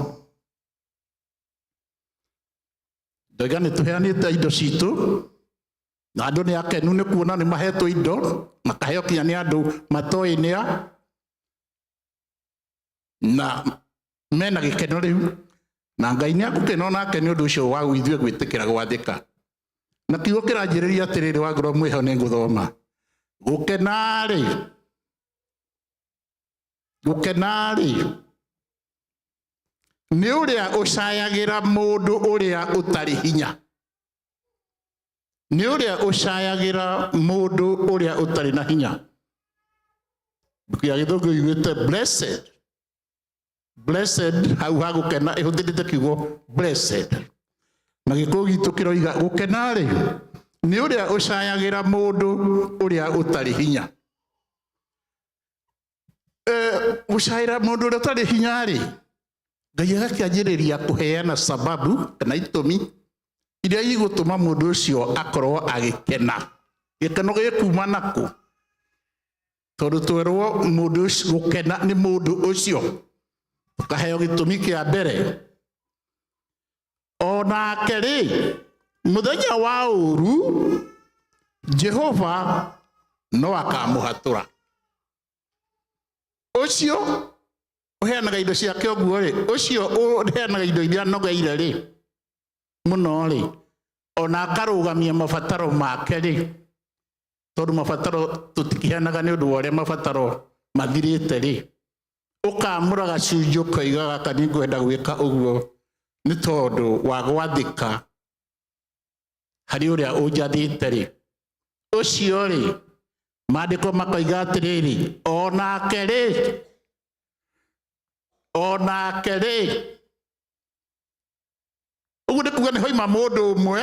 Ndoiga nĩ tũheanĩte indo citũ na andũ nĩ akenu nĩ kuona nĩ mahetwo indo makaheo kinya nĩ andũ matoĩ nĩa na mena gĩkeno rĩu na Ngai nĩ agũkena nake nĩ ũndũ ũcio wa ithuĩ gwĩtĩkĩra gwathĩka. Na kiugo kĩranjĩrĩria atĩrĩrĩ, wangorwo mwĩho nĩ ngũthoma. Gũkena-rĩ nĩ ũrĩa ũcayagĩra mũndũ ũrĩa ũtarĩ hinya. Nĩ ũrĩa ũcayagĩra mũndũ ũrĩa ũtarĩ na hinya. Gĩa Gĩthũngũ yugĩte blessed. Blessed hau ha gũkena ĩhũthĩrĩte kiugo blessed. Na Gĩkũyũ gitũ kĩroiga gũkena-rĩ nĩ ũrĩa ũcayagĩra mũndũ ũrĩa ũtarĩ hinya. Gũcaĩra mũndũ ũrĩa ũtarĩ hinya-rĩ, Ngai agakĩanjĩrĩria kũheana sababu kana itũmi iria igũtũma mũndũ ũcio akorwo agĩkena. Gĩkeno gĩkuma nakũ? Tondũ twerwo mũndũ ũcio gũkena nĩ mũndũ ũcio. Tũkaheo gĩtũmi kĩa mbere. Onake-rĩ, mũthenya wa ũru Jehova no akamũhatũra. Ũcio ũheanaga indo ciake ũguo-rĩ, ũcio ũheanaga indo iria anogeire-rĩ mũno-rĩ, ona akarũgamia mabataro make-rĩ, tondũ mabataro tũtikĩheanaga nĩ ũndũ wa ũrĩa mabataro mathirĩte-rĩ, ũkamũra gacunjĩ ũkoiga gaka nĩ ngwenda gwĩka ũguo nĩ tondũ wa gwathĩka harĩ ũrĩa ũnjathĩte-rĩ. Ũcio-rĩ, maandĩko makoiga atĩrĩrĩ, onake-rĩ, ũguo nĩ kuuga nĩ hoima mũndũ ũmwe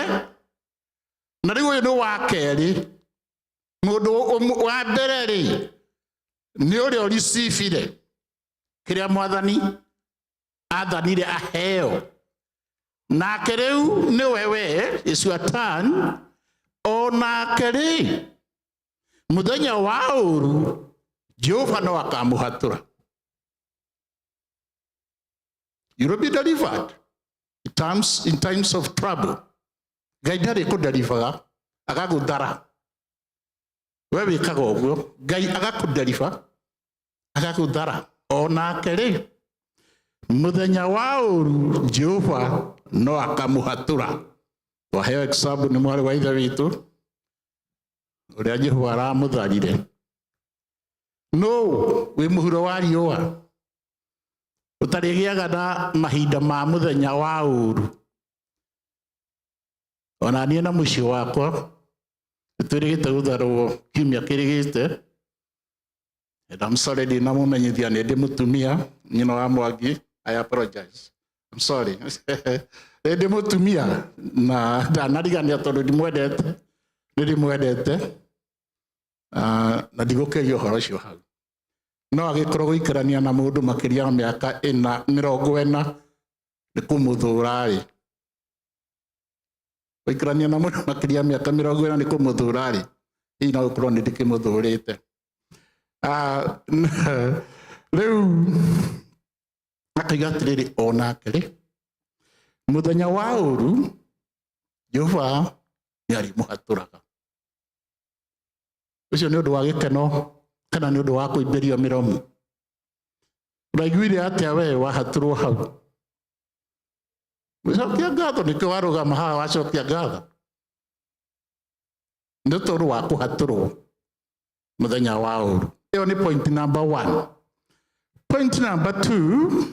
na rĩu ũyũ nĩ wa kerĩ. Mũndũ wa mbere-rĩ nĩ ũrĩa ũricibire kĩrĩa Mwathani athanire aheo. Nake rĩu nĩwe we, it's your turn. Onake-rĩ, mũthenya wa ũru Jehova no akamũhatũra. You will be delivered in times of trouble. Ngai ndarĩ kũnderibaga agagũthara. We wĩkaga ũguo, Ngai agakũnderiba agagũthara. Onake-rĩ, mũthenya wa ũru Jehova no akamũhatũra. Twaheo example nĩ mwarĩ wa ithe witũ ũrĩa Jehova aramũtharire. No wĩ mũhuro wa riũa ũtarĩgĩaga na mahinda ma mũthenya wa ũru. Ona niĩ na mũciĩ wakwa nĩtwĩrĩgĩte gũtharwo kiumia kĩrĩgĩte. And I'm sorry ndĩ na mũmenyithia nĩ ndĩ mũtumia, nyina wa Mwangi. I apologize. I'm sorry. Ndĩ mũtumia na ndanarigania tondũ ndimwendete na ndigũkĩria ũhoro ũcio hau. No agĩkorwo gũikarania na mũndũ makĩria ya mĩaka 40 nĩ kũmũthũra-rĩ. Gũikarania na mũndũ makĩria ya mĩaka 40 nĩ kũmũthũra-rĩ, hihi no gũkorwo nĩ ndĩkĩmũthũrĩte. Rĩu akaiga atĩrĩrĩ, onake-rĩ, mũthenya wa ũru Jehova nĩ arĩmũhatũraga. Ũcio nĩ ũndũ wa gĩkeno kana nĩ ũndũ wa kũimbĩrio mĩromo? Ũraiguire atĩa we wahatũrwo hau? Gũcokia ngatho nĩkĩo warũgama haha wacokia ngatho? Nĩ tondũ wa kũhatũrwo mũthenya wa ũru. Ĩyo nĩ point number 1. Point number 2,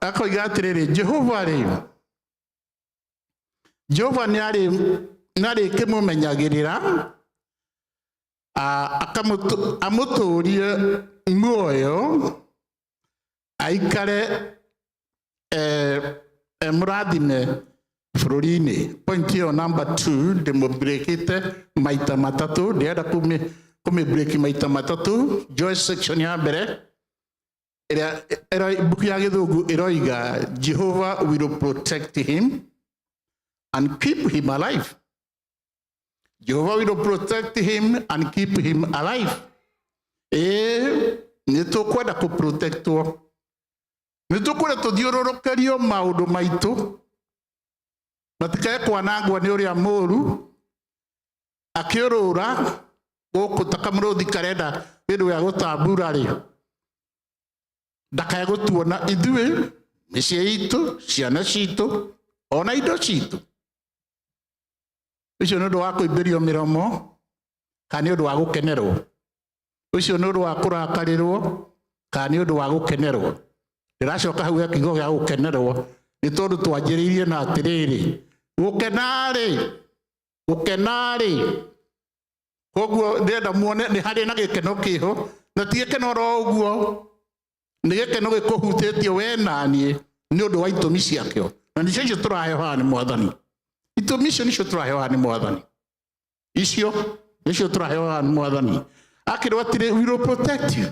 akoiga atĩrĩrĩ, Jehova nĩ arĩkĩmũmenyagĩrĩra amũtũrie muoyo aikare mũrathime bũrũri-inĩ. Point ĩyo number 2 ndĩmũbreakĩte maita matatũ, ndĩrenda break maita matatu. Joy section ya mbere buku ya githungu iroiga Jehovah will protect him and keep him alive. Jehovah will protect him and keep him alive. Nitukwenda kuprotectwo. Nitukwenda tuthiurũrũkĩrio maũndũ maitũ matikae kwanangwo nĩ ũrĩa mũũru akĩũrũra gũkũ takamũrũthi karenda hĩndĩ ya gũtambura rĩ ndakae gũtuona ithuĩ mĩciĩ itũ ciana citũ ona indo citũ. Ũcio nĩ ũndũ wa kũimbĩrio mĩromo kana nĩ ũndũ wa gũkenerwo? Ũcio nĩ ũndũ wa kũrakarĩrwo kana nĩ ũndũ wa gũkenerwo? Ndĩracoka hau kiugo gĩa gũkenerwo nĩ tondũ twanjĩrĩirie na atĩrĩrĩ gũkenarĩ. Koguo ndĩrenda muone nĩ harĩ na gĩkeno kĩho, na ti gĩkeno ro ũguo, nĩ gĩkeno gĩkũhutĩtie we na niĩ nĩ ũndũ wa itũmi ciakĩo, na nĩcio icio tũraheo haha nĩ Mwathani. Itũmi icio nĩcio tũraheo haha nĩ Mwathani. Icio nĩcio tũraheo haha nĩ Mwathani. Akĩrwo atĩrĩ, we will protect you.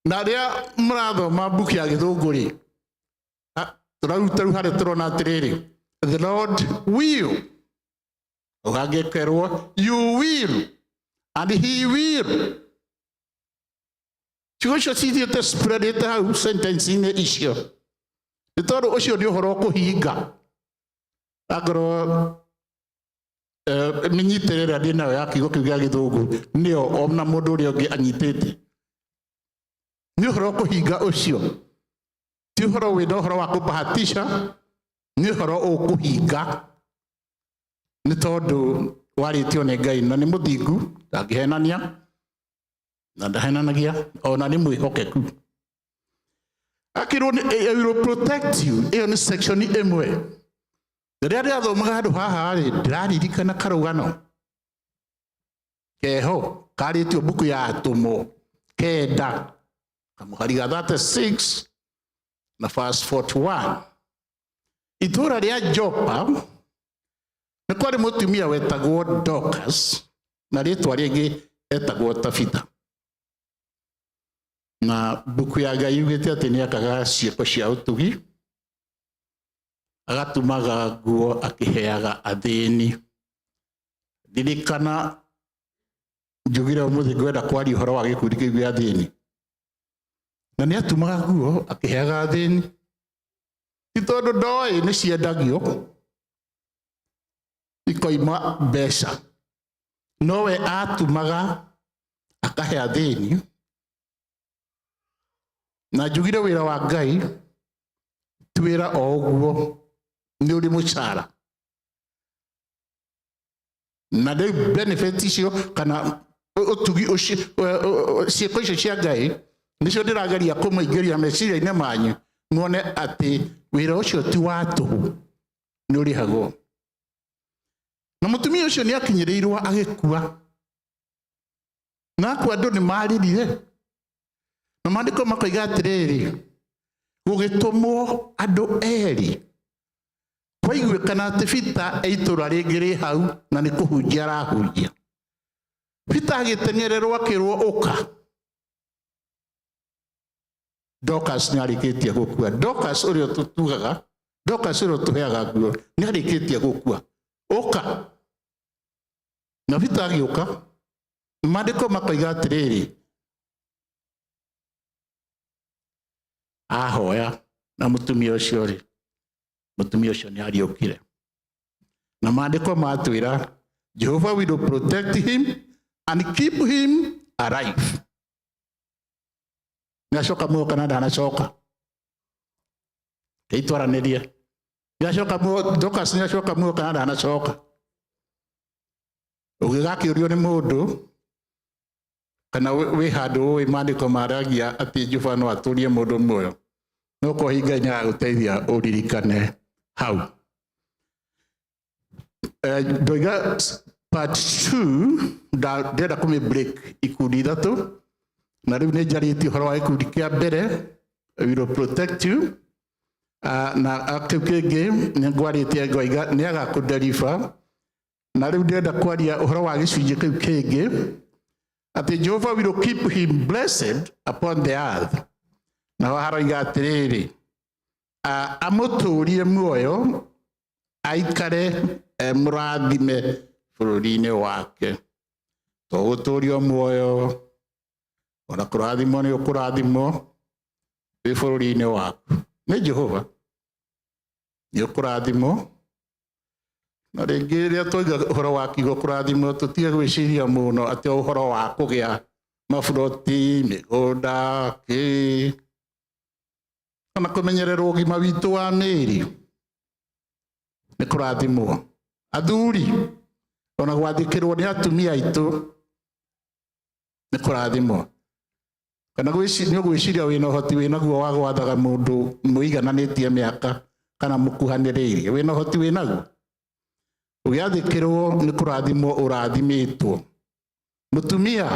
Na rĩrĩa mũrathoma mbuku ya gĩthũngũ rĩ, tũraruta rĩu harĩa tũrona atĩrĩrĩ, the Lord will. Ũgangĩkerwo you will and he will. Ciugo icio cithiĩte spreadĩte hau sentence-inĩ icio nĩ tondũ ũcio nĩ ũhoro kũhinga. Akorwo mĩnyitĩrĩre ndĩ nayo ya kiugo kĩu gĩa gĩthũngũ nĩyo ona mũndũ ũrĩa ũngĩ anyitĩte. Nĩ ũhoro kũhinga ũcio, ti ũhoro wĩna ũhoro wa kũbahatisha, nĩ ũhoro ũkũhinga nĩ tondũ warĩtio nĩ Ngai na nĩ mũthingu, ndangĩhenania na ndahenanagia, ona nĩ mwĩhokeku. Akĩrwo I will protect you. Ĩyo nĩ section ĩmwe. Rĩrĩa ndĩrathomaga handũ haha rĩ, ndĩraririkana karũgano keho karĩtio mbuku ya Atũmwo 9 kamũhari ga 36 na verse 41. Itũũra rĩa Jopa nĩ kwarĩ mũtumia wetagwo Dorcas na rĩtwa rĩngĩ etagwo Tabitha. Na mbuku ya Ngai yugĩte atĩ nĩ akaga ciĩko cia ũtugi, agatumaga nguo akĩheaga athĩni. Ndirikana njugire ũmũthĩ ngwenda kwaria ũhoro wa gĩkundi kĩu gĩa athĩni, na nĩ atumaga nguo akĩheaga athĩni, ti tondũ ndoĩ nĩ ciendagio ikoima mbeca, nowe atumaga akahe athĩni. Na njugire wĩra wa Ngai ti wĩra o ũguo, nĩ ũrĩ mũcara, na rĩu benefit icio kana ũtugi ũcio ciĩko icio cia Ngai nĩcio ndĩrageria kũmũingĩria meciria-inĩ manyu muone atĩ wĩra ũcio ti wa tũhũ, nĩ ũrĩhagwo. Na mũtumia ũcio nĩ akinyĩrĩirwo agĩkua, na akua andũ nĩ maririre, na maandĩko makoiga atĩrĩrĩ, gũgĩtũmwo andũ erĩ, kwaiguĩkana atĩ Peter itũũra rĩngĩ rĩ hau na nĩ kũhunjia arahunjia. Peter agĩteng'ererwo akĩrwo ũka. Dorcas nĩ arĩkĩtie gũkua. Dorcas ũrĩa tũtugaga, Dorcas ũrĩa tũheaga nguo nĩ arĩkĩtie gũkua. Ũka. Na Peter agĩũka, maandĩko makoiga atĩrĩrĩ, ahoya na mũtumia ũcio rĩ, mũtumia ũcio nĩ ariũkire. Na maandĩko matwĩra Jehovah will protect him and keep him alive. Nĩacoka muoyo kana ndanacoka? Keitwaranĩrie. Nĩacoka muoyo, Dorcas nĩacoka muoyo kana ndanacoka? Ũgĩgakĩũrio nĩ mũndũ kana wĩ handũ ũĩ maandĩko maragia atĩ Jehova no atũrie mũndũ muoyo, no kũhinga Ngai agũteithia ũririkane hau. Ndoiga part 2 ndĩrenda kũmĩ-break ikundi ithatũ, na rĩu nĩ njarĩtie ũhoro wa gĩkundi kĩa mbere, will protect you, na kĩu kĩngĩ nĩ ngwarĩtie ngoiga nĩ agakũdeliver, na rĩu ndĩrenda kwaria ũhoro wa gĩcunjĩ kĩu kĩngĩ ati Jehovah will keep him blessed upon the earth. Na haroiga atiriri, amuturie muoyo, aikare murathime bururi-ini wake. To guturio muoyo, ona kurathimo ni ukurathimo wi bururi-ini waku. Ni Jehova ni ukurathimo. Na ringi ria twiga uhoro wa kiugo kurathimo tutige gwiciria muno ati uhoro wa kugia maburoti migunda ki ona kumenyererwo ũgima witũ wa mĩĩrĩ nĩ kũrathimwo. Athuri ona gwathĩkĩrwo nĩ atumia aitũ nĩ kũrathimwo. Kana nĩ ũgwĩciria wĩna ũhoti wĩnaguo wa gwathaga mũndũ mũigananĩtie mĩaka kana mũkuhanĩrĩirie, wĩna ũhoti wĩnaguo. Ũgĩathĩkĩrwo nĩ kũrathimwo ũrathimĩtwo. Mũtumia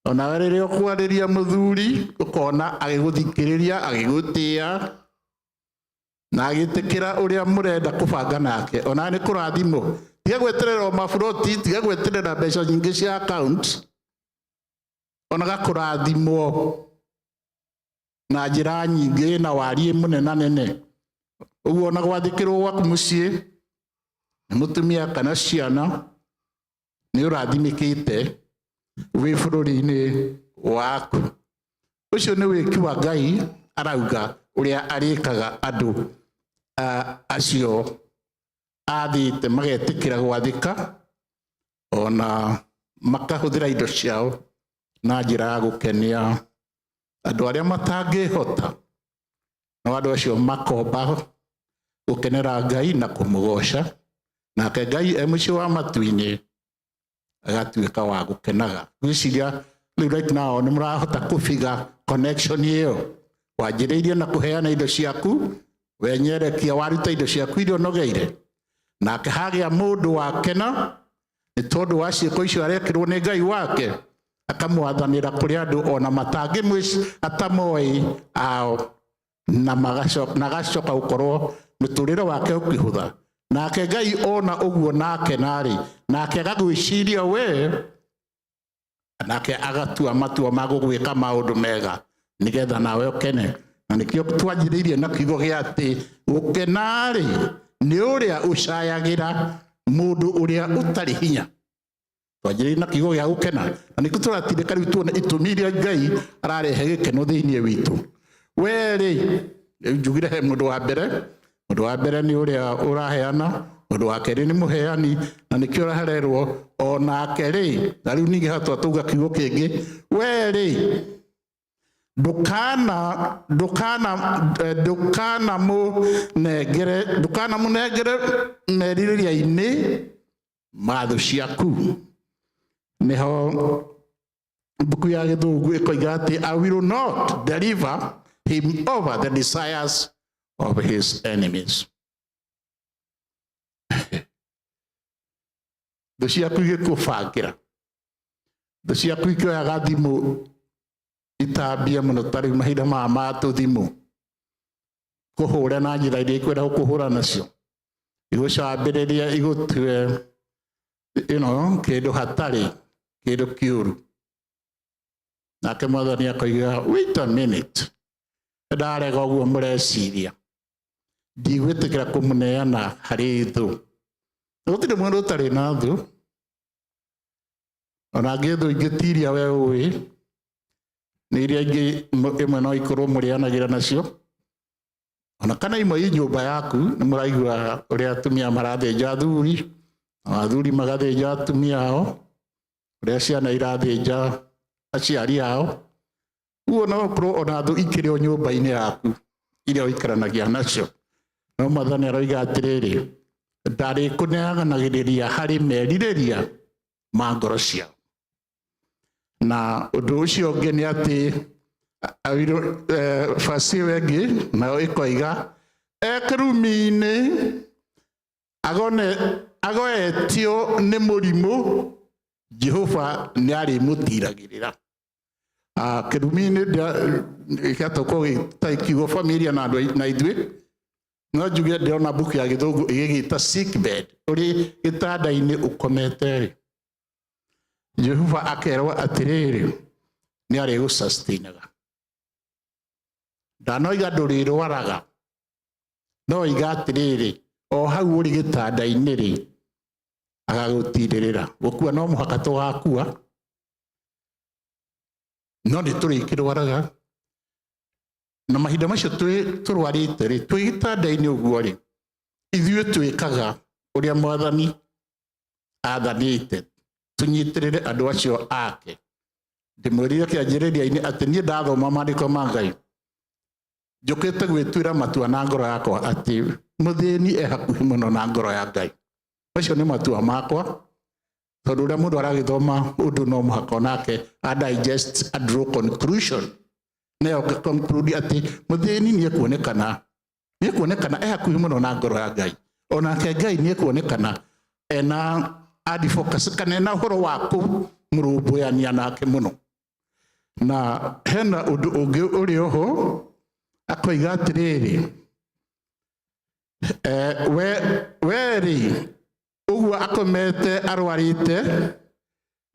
ona rĩrĩa ũkwarĩria mũthuri ũkona agĩgũthikĩrĩria agĩgũtĩa na agĩtĩkĩra ũrĩa mũrenda kũbanga nake, ona nĩ kũrathimwo. Tiga gweterera maburoti, tiga gweterera mbeca nyingĩ cia account, ona gakũrathimwo na njĩra nyingĩ na wariĩ mũnenanene. Ũguo ona gwathĩkĩrwo gwaku mũciĩ nĩ mũtumia kana ciana nĩ ũrathimĩkĩte wĩ bũrũri-inĩ waku. Ũcio nĩ wĩki wa Ngai arauga ũrĩa arĩkaga andũ acio athĩte magetĩkĩra gwathĩka ona makahũthĩra indo ciao na njĩra ya gũkenia andũ arĩa matangĩhota. No andũ acio makomba gũkenera Ngai na kũmũgoca, nake Ngai e mũciĩ wa matu-inĩ agatuĩka wa gũkenaga. Gwĩciria rĩu right now nĩ mũrahota kũbiga connection ĩyo. Wanjĩrĩirie na kũheana indo ciaku, wenyerekia waruta indo ciaku iria ũnogeire, nake hagĩa mũndũ wakena nĩ tondũ wa ciĩko icio arekĩrwo nĩ Ngai wake, akamwathanĩra kũrĩ andũ ona atamoĩ ao, na agacoka gũkorwo mũtũrĩre wake ũkĩhũtha. Nake Ngai ona ũguo nake narĩ, nake agagwĩciria we, nake agatua matua ma gũgwĩka maũndũ mega nĩgetha nawe ũkene. Na nĩkĩo twanjĩrĩirie na kiugo gĩa atĩ gũkenarĩ nĩ ũrĩa ũcayagĩra mũndũ ũrĩa ũtarĩ hinya. Twanjĩrĩirie na kiugo gĩa gũkena, na nĩkĩo tũratindĩka rĩu tuona itũmi iria Ngai ararehe gĩkeno thĩinĩ witũ. Werĩ njugire he mũndũ wa mbere. Mũndũ wa mbere nĩ ũrĩa ũraheana, mũndũ wa kerĩ nĩ mũheani, na nĩkĩo ũrahererwo onake rĩ. Na rĩu ningĩ hatwa tũuga kiugo kĩngĩ, werĩ ndũkanamũnengere merirĩria-inĩ ma thũ ciaku. Nĩho mbuku ya Gĩthũngũ ĩkoiga atĩ I will not deliver him over the desires of his enemies. Thũ ciaku igĩkũbangĩra, thũ ciaku ikĩoyaga thimũ itambia mũno, ta rĩu mahinda maya ma tũthimũ, kũhũra na njĩra iria ikwenda gũkũhũra nacio, igũcambĩrĩria igũtue kĩndũ hatarĩ, kĩndũ kĩũru. Nake Mwathani akoiga wait a minute, ndarega ũguo mũreciria, ndigwĩtĩkĩra kũmũneana harĩ thũ. Gũtirĩ mũndũ ũtarĩ na thũ, ona angĩ thũ ingĩtiria we ũĩ, nĩ iria ingĩ ĩmwe no ikorwo mũrĩanagĩra nacio, ona kana imwe i nyũmba yaku. Nĩ mũraigua ũrĩa atumia marathĩnja athuri, na athuri magathĩnja atumia ao, ũrĩa ciana irathĩnja aciari ao. Ũguo no ũkorwo ona thũ ikĩrĩ o nyũmba-inĩ yaku iria ũikaranagia nacio. No Mwathani aroiga atĩrĩrĩ, ndarĩkũneanagĩrĩria harĩ merirĩria ma ngoro ciao. Na ũndũ ũcio ũngĩ nĩ atĩ basi ĩyo ĩngĩ nayo ĩkoiga ekĩrumi-inĩ agoetio nĩ mũrimũ, Jehova nĩ arĩmũtiragĩrĩra. Kĩrumi-inĩ gĩgatũkwo gĩkiugo familia na andũ na ithuĩ, no njuge ndĩrona mbuku ya Gĩthũngũ ĩgĩgĩta sick bed, ũrĩ gĩtanda-inĩ ũkomete rĩ, Jehova akerwo atiriri ni ari gusustainaga ndanoiga ndurirwaraga no iga atiriri o hau uri gitanda-ini ri agagutirĩrĩra gũkua no mũhaka tũgakua no nĩ tũrĩkĩrwaraga na mahinda macio tũrwarĩte rĩ twĩ gĩtanda-inĩ ũguo rĩ ithuĩ twĩkaga ũrĩa mwathani athanĩte tũnyitĩrĩre andũ acio ake. Ndĩmwĩrire kĩanjĩrĩria-inĩ atĩ niĩ ndathoma maandĩko ma Ngai njũkĩte gwĩtuĩra matua na ngoro yakwa atĩ mũthĩni e hakuhĩ mũno na ngoro ya Ngai. Macio nĩ matua makwa tondũ ũrĩa mũndũ aragĩthoma ũndũ no mũhaka onake a digest a draw conclusion nayo conclude atĩ mũthĩni nĩ ekuonekana e hakuhĩ mũno na ngoro ya Ngai, onake Ngai nĩ ekuonekana ena advocacy kana ena ũhoro wa kũmũrũmbũyania nake mũno. Na hena ũndũ ũngĩ ũrĩ oho akoiga atĩrĩrĩ we rĩ ũguo akomete arwarĩte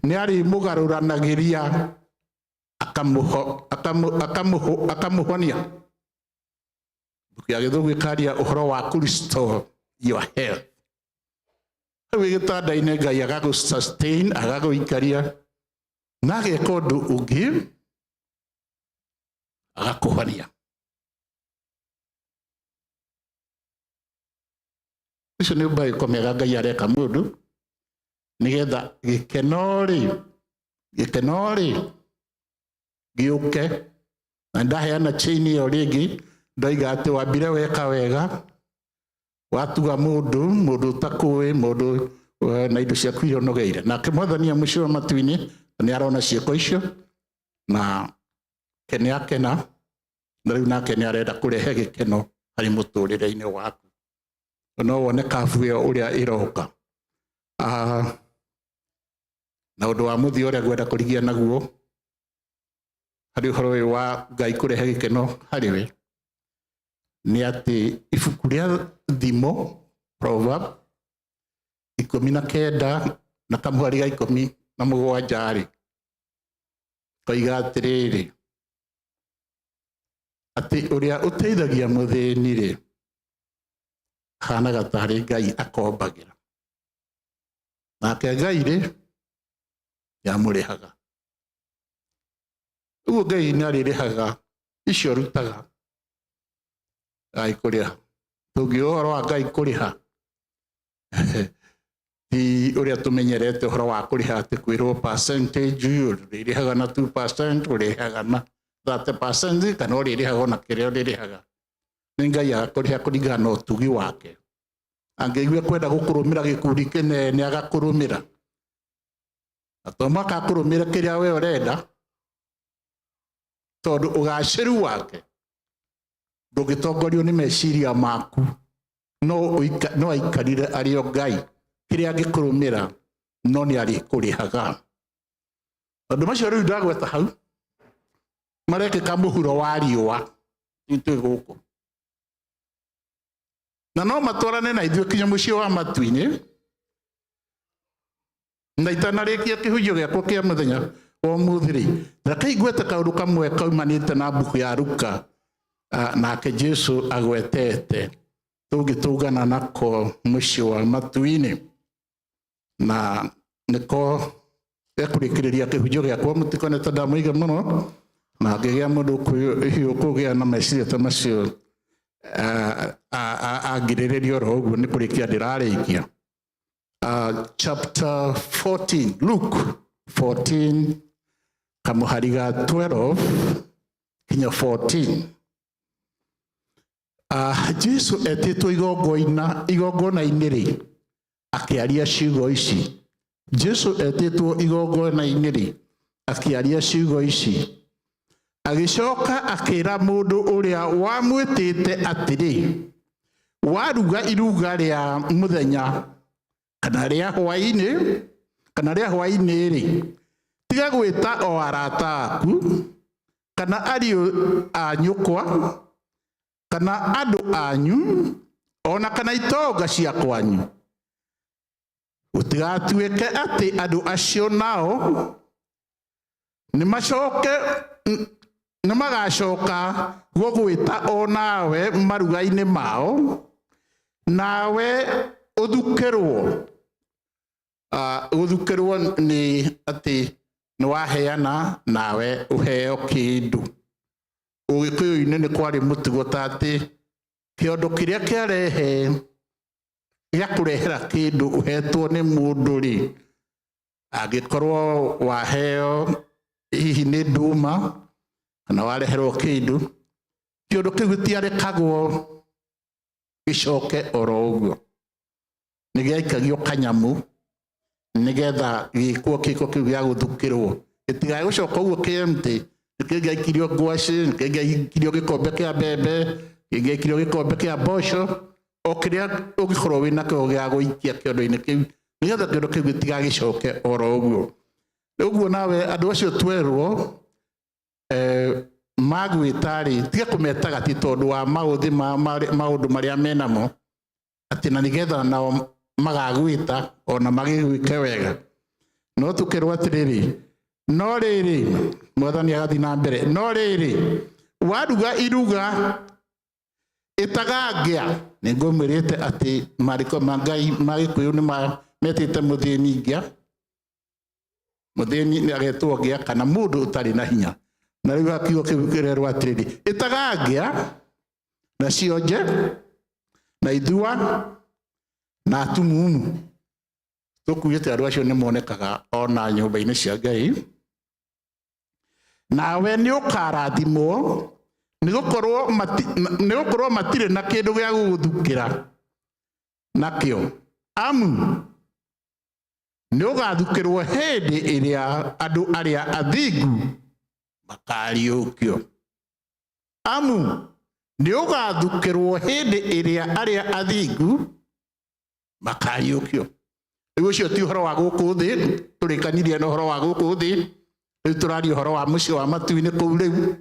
nĩ arĩmũgarũranagĩria akamũhonia. Mbuku ya Gĩthũngũ ĩkaria ũhoro wa restore your health. Hau gĩtanda-inĩ Ngai agagũ-sustain agagũikaria na ageka ũndũ ũngĩ agakũhonia. Icio nĩ mbaĩko mega Ngai areka mũndũ nĩgetha gĩkeno rĩ gĩũke. Na ndaheana chain ĩyo rĩngĩ ndoiga atĩ wambire weka wega watuga mũndũ ũtakũĩ mũndũ na indo ciaku ironogeire nake mwathani mũico wa matu-inĩ nĩ arona ciĩko icio na kene akena na rĩu nake nĩ arenda kũrehe gĩkeno harĩ mũtũrĩre-inĩ waku. No wone kabu ĩyo ũrĩa ĩroka na ũndũ wa mũthia ũrĩa ngwenda kũrigia naguo harĩ ũhoro ũyũ wa Ngai kũrehe gĩkeno harĩ we nĩ atĩ ibuku rĩa thimo Proverb 19 na kamũhari ga 17 rĩ koiga atĩrĩrĩ atĩ ũrĩa ũteithagia mũthĩni rĩ hanaga tarĩ Ngai akombagĩra nake Ngai rĩ nĩamũrĩhaga. Ũguo Ngai nĩarĩrĩhaga icio rutaga Ngai kũrĩha. Tũngiuga ũhoro wa Ngai kũrĩha ti ũrĩa tũmenyerete ũhoro wa kũrĩha atĩ kwĩrwo percentage ũrĩrĩhaga na 2% ũrĩrĩhaga na 30% kana ũrĩrĩhaga na kĩrĩa ũrĩrĩhaga. Nĩ Ngai agakũrĩha kũringana na ũtugi wake. Angĩigua kwenda gũkũrũmĩra gĩkundi kĩnene agakũrũmĩra na to mũhaka akũrũmĩre kĩrĩa we ũrenda tondũ ũgacĩru wake ndũngĩtongorio nĩ meciria maku no aikarire arĩ o Ngai kĩrĩa angĩkũrũmĩra no nĩ arĩkũrĩhaga. Andũ macio rĩu ndagweta hau marekĩka mũhuro wa riũa ithuĩ gũkũ na no matwarane na ithuĩ kinya mũciĩ wa matu-inĩ. Na itanarĩkia kĩhunjio gĩakwa kĩa mũthenya wa ũmũthĩ rĩ reke ngwete kaũndũ kamwe kaumanĩte na mbuku ya Luka nake Jesu agwetete tũngĩtũngana nako mũciĩ wa matu-inĩ na nĩko ekũrĩkĩrĩria kĩhunjio gĩakwa mũtikone ta ndamũiga mũno na ngĩgĩa mũndũ kũgĩa na meciria ta macio angirĩrĩria oro ũguo nĩ kũrĩkia ndĩrarĩkia. Chapter 14, Luke 14 kamuhari ga 12 kinya 14. Jesu etĩtwo igongona-inĩ rĩ akĩaria ciugo ici. Jesu etĩtwo igongona-inĩ rĩ akĩaria ciugo ici. Agĩcoka akĩra mũndũ ũrĩa wamwĩtĩte atĩrĩ waruga iruga rĩa mũthenya kana rĩa hwaĩ-inĩ rĩ tiga gwĩta o arata aku kana ariũ a nyũkwa kana andũ anyu ona kana itonga cia kwanyu Gutigatuĩke atĩ andũ acio nao nĩ magacoka gũgwĩta o nawe maruga-inĩ mao, nawe ũthukĩrwo. Gũthukĩrwo nĩ atĩ nĩ waheana nawe ũheo kĩndũ. Ũgĩkũyũ-inĩ nĩ kwarĩ mũtugo ta atĩ kĩondo kĩrĩa kĩarehe gĩa kũrehera kĩndũ ũhetwo nĩ mũndũ rĩ, angĩkorwo waheo hihi nĩ ndũma kana wareherwo kĩndũ, kĩondo kĩu gĩtiarekagwo gĩcoke oro ũguo, nĩ gĩaikagio kanyamũ nĩgetha gĩkwo kĩko kĩu gĩa gũthukĩrwo gĩtigae gũcoka ũguo kĩ-empty. Nĩkĩngĩaikirio ngwacĩ, nĩkĩngĩaikirio gĩkombe kĩa mbembe, kĩngĩaikirio gĩkombe kĩa mboco, o kĩrĩa ũngĩkorwo wĩnakĩo gĩa gũikia kĩondo-inĩ kĩu, nĩgetha kĩondo kĩu gĩtigagĩcoke oro ũguo. Ũguo nawe andũ acio twerwo magwĩta-rĩ, tiga kũmetaga ti tondũ wa maũndũ marĩa menamo, atĩ na nĩgetha nao magagwĩta ona magĩgwĩke wega. No tũkerwo atĩrĩrĩ, no rĩrĩ, Mwathani agathiĩ na mbere, no rĩrĩ, waruga iruga ĩtagangĩa. Nĩ ngũmwĩrĩte atĩ maandĩko ma Ngai ma Gĩkũyũ nĩ metĩte mũthĩni ngĩa. Mũthĩni nĩ agetwo ngĩa kana mũndũ ũtarĩ na hinya. Na rĩu kiugo kĩu kĩrerwo atĩrĩrĩ, ĩtagangĩa na cionje na ithua na atumumu. Tũkuĩte andũ acio nĩ monekaga ona nyũmba-inĩ cia Ngai. Nawe nĩ ũkarathimwo nĩgũkorwo matirĩ na kĩndũ gĩa gũgũthukĩra nakĩo. Amu nĩ ũgathukĩrwo hĩndĩ ĩrĩa andũ arĩa athingu makariũkio. Amu nĩ ũgathukĩrwo hĩndĩ ĩrĩa arĩa athingu makariũkio. Rĩu ũcio ti ũhoro wa gũkũ thĩ, tũrĩkanirie na ũhoro wa gũkũ thĩ, rĩu tũraria ũhoro wa mũciĩ wa matu-inĩ kũu rĩu.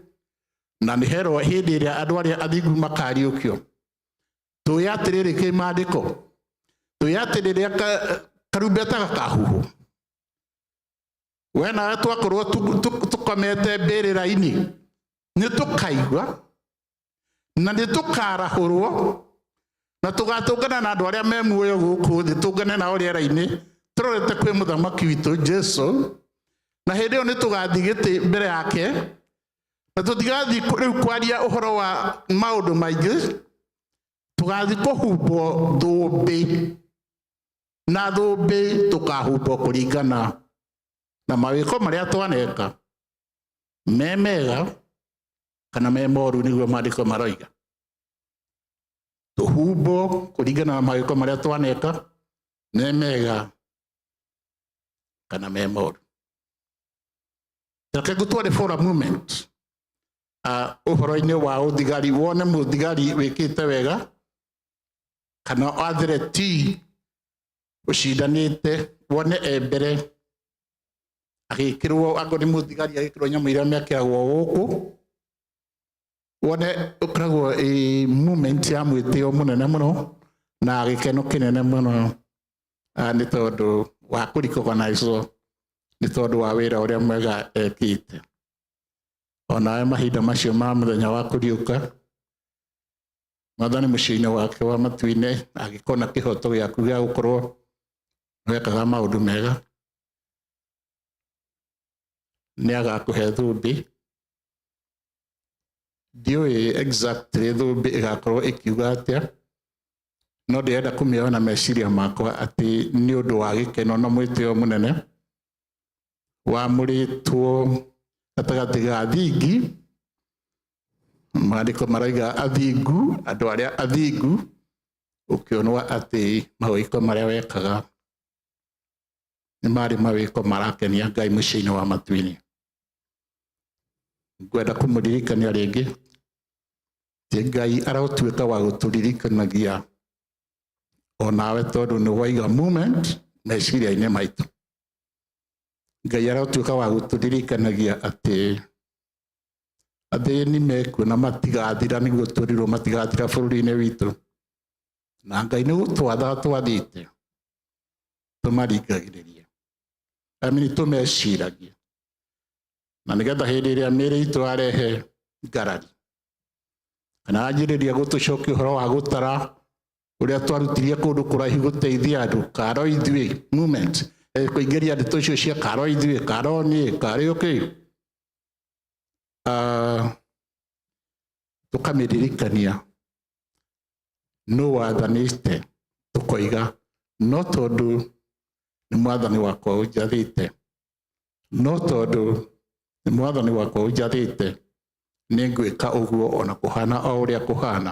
Na nĩ herwo hĩndĩ ĩrĩa andũ arĩa athingu makariũkio. Tũĩ atĩrĩrĩ kĩmaandĩko, tũĩ atĩ rĩrĩa karumbeta gakahuhwo, we nawe twakorwo tũkomete mbĩrĩra-inĩ, nĩ tũkaigua na nĩ tũkarahũrwo na tũgatũngana na andũ arĩa me muoyo gũkũ thĩ, tũngane nao rĩera-inĩ tũrorete kwĩ mũthamaki witũ Jesũ. Na hĩndĩ ĩyo nĩ tũgathiĩ gĩtĩ mbere yake, na tũtigathiĩ rĩu kwaria ũhoro wa maũndũ maingĩ, tũgathiĩ kũhumbwo thũmbĩ, na thũmbĩ tũkahumbwo kũringana na mawĩko marĩa twaneka, me mega kana me moru, nĩguo maandĩko maroiga. Tũhumbwo kũringana na mawĩko marĩa twaneka, me mega kana me moru. Reke ngũtware for a moment ũhoro-inĩ wa ũthigari, wone mũthigari wĩkĩte wega kana athlete ũcindanĩte, wone e mbere agĩkĩrwo, angĩkorwo nĩ mũthigari agĩkĩrwo nyamũ iria mekĩragwo gũkũ, wone ũkoragwo moment ya mwĩtĩo mũnene mũno na gĩkeno kĩnene mũno, nĩ tondũ wa kũrecognize, nĩ tondũ wa wĩra ũrĩa mwega ekĩte. Onawe mahinda macio ma mũthenya wa kũriũka, Mwathani mũciĩ-inĩ wake wa matu-inĩ agĩkona kĩhoto gĩaku gĩa gũkorwo wekaga maũndũ mega, nĩ agakũhe thũmbĩ. Ndiũĩ exactly thũmbĩ ĩgakorwo ĩkiuga atĩa, no ndĩrenda kũmĩoya na meciria makwa atĩ nĩ ũndũ wa gĩkeno na mwĩtĩo mũnene wamũrĩtwo gatagatĩ ga athingi. Maandĩko maroiga athingu, andũ arĩa athingu, ũkĩonwo atĩ mawĩko marĩa wekaga nĩ marĩ mawĩko marakenia Ngai mũciĩ-inĩ wa matu-inĩ. Ngwenda kũmũririkania rĩngĩ atĩ Ngai aratuĩka wa gũtũririkanagia onawe, tondũ nĩ waiga moment meciria-inĩ maitũ. Ngai aratuĩka wa gũtũririkanagia atĩ athĩni mekuo na matigathira, nĩguo tũrirwo matigathira bũrũri-inĩ witũ, na Ngai nĩ gũtwatha twathiĩte. tũmaringagĩrĩria amini tũmeciragia na nĩgetha hĩndĩ ĩrĩa mĩĩrĩ itũ arehe ngarari kana anjĩrĩria gũtũcokia ũhoro wa gũtara ũrĩa twarutirie kũndũ kũraihu gũteithia andũ karo ithuĩ movement kũingĩria ndeto icio cia karo ithuĩ karo niĩ karĩ okay tũkamĩririkania nũ wathanĩte tũkoiga no tondũ nĩ mwathani wakwa ũnjathĩte no tondũ nĩ mwathani wakwa ũnjathĩte nĩ ngwĩka ũguo ona kũhana o ũrĩa kũhana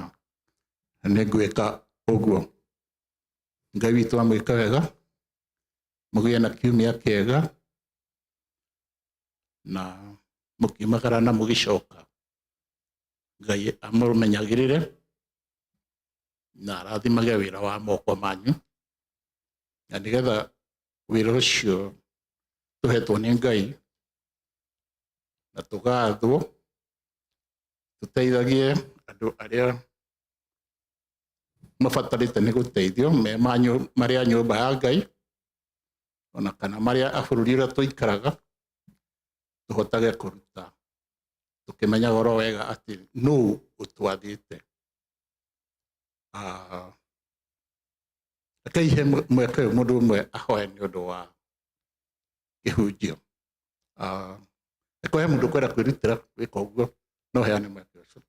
nĩ ngwĩka ũguo. Ngai witũ amwĩke wega, mũgĩe na kiumia kĩega na mũkiumagara na mũgĩcoka. Ngai amũmenyagĩrĩre na arathimage wĩra wa moko manyu na nĩgetha wĩra ũcio tũhetwo nĩ Ngai na tũgathwo tũteithagie andũ arĩa mabatarĩte nĩ gũteithio marĩa nyũmba ya Ngai ona kana marĩa bũrũri ũrĩa tũikaraga tũhotage kũruta tũkĩmenyaga oro wega atĩ nũũ ũtwathĩte. Rekei he mweke ũyũ mũndũ ũmwe ahoe nĩ ũndũ wa kĩhunjio. Reke he mũndũ ũkwenda kwĩrutĩra gwĩka ũguo no heane mweke ũcio.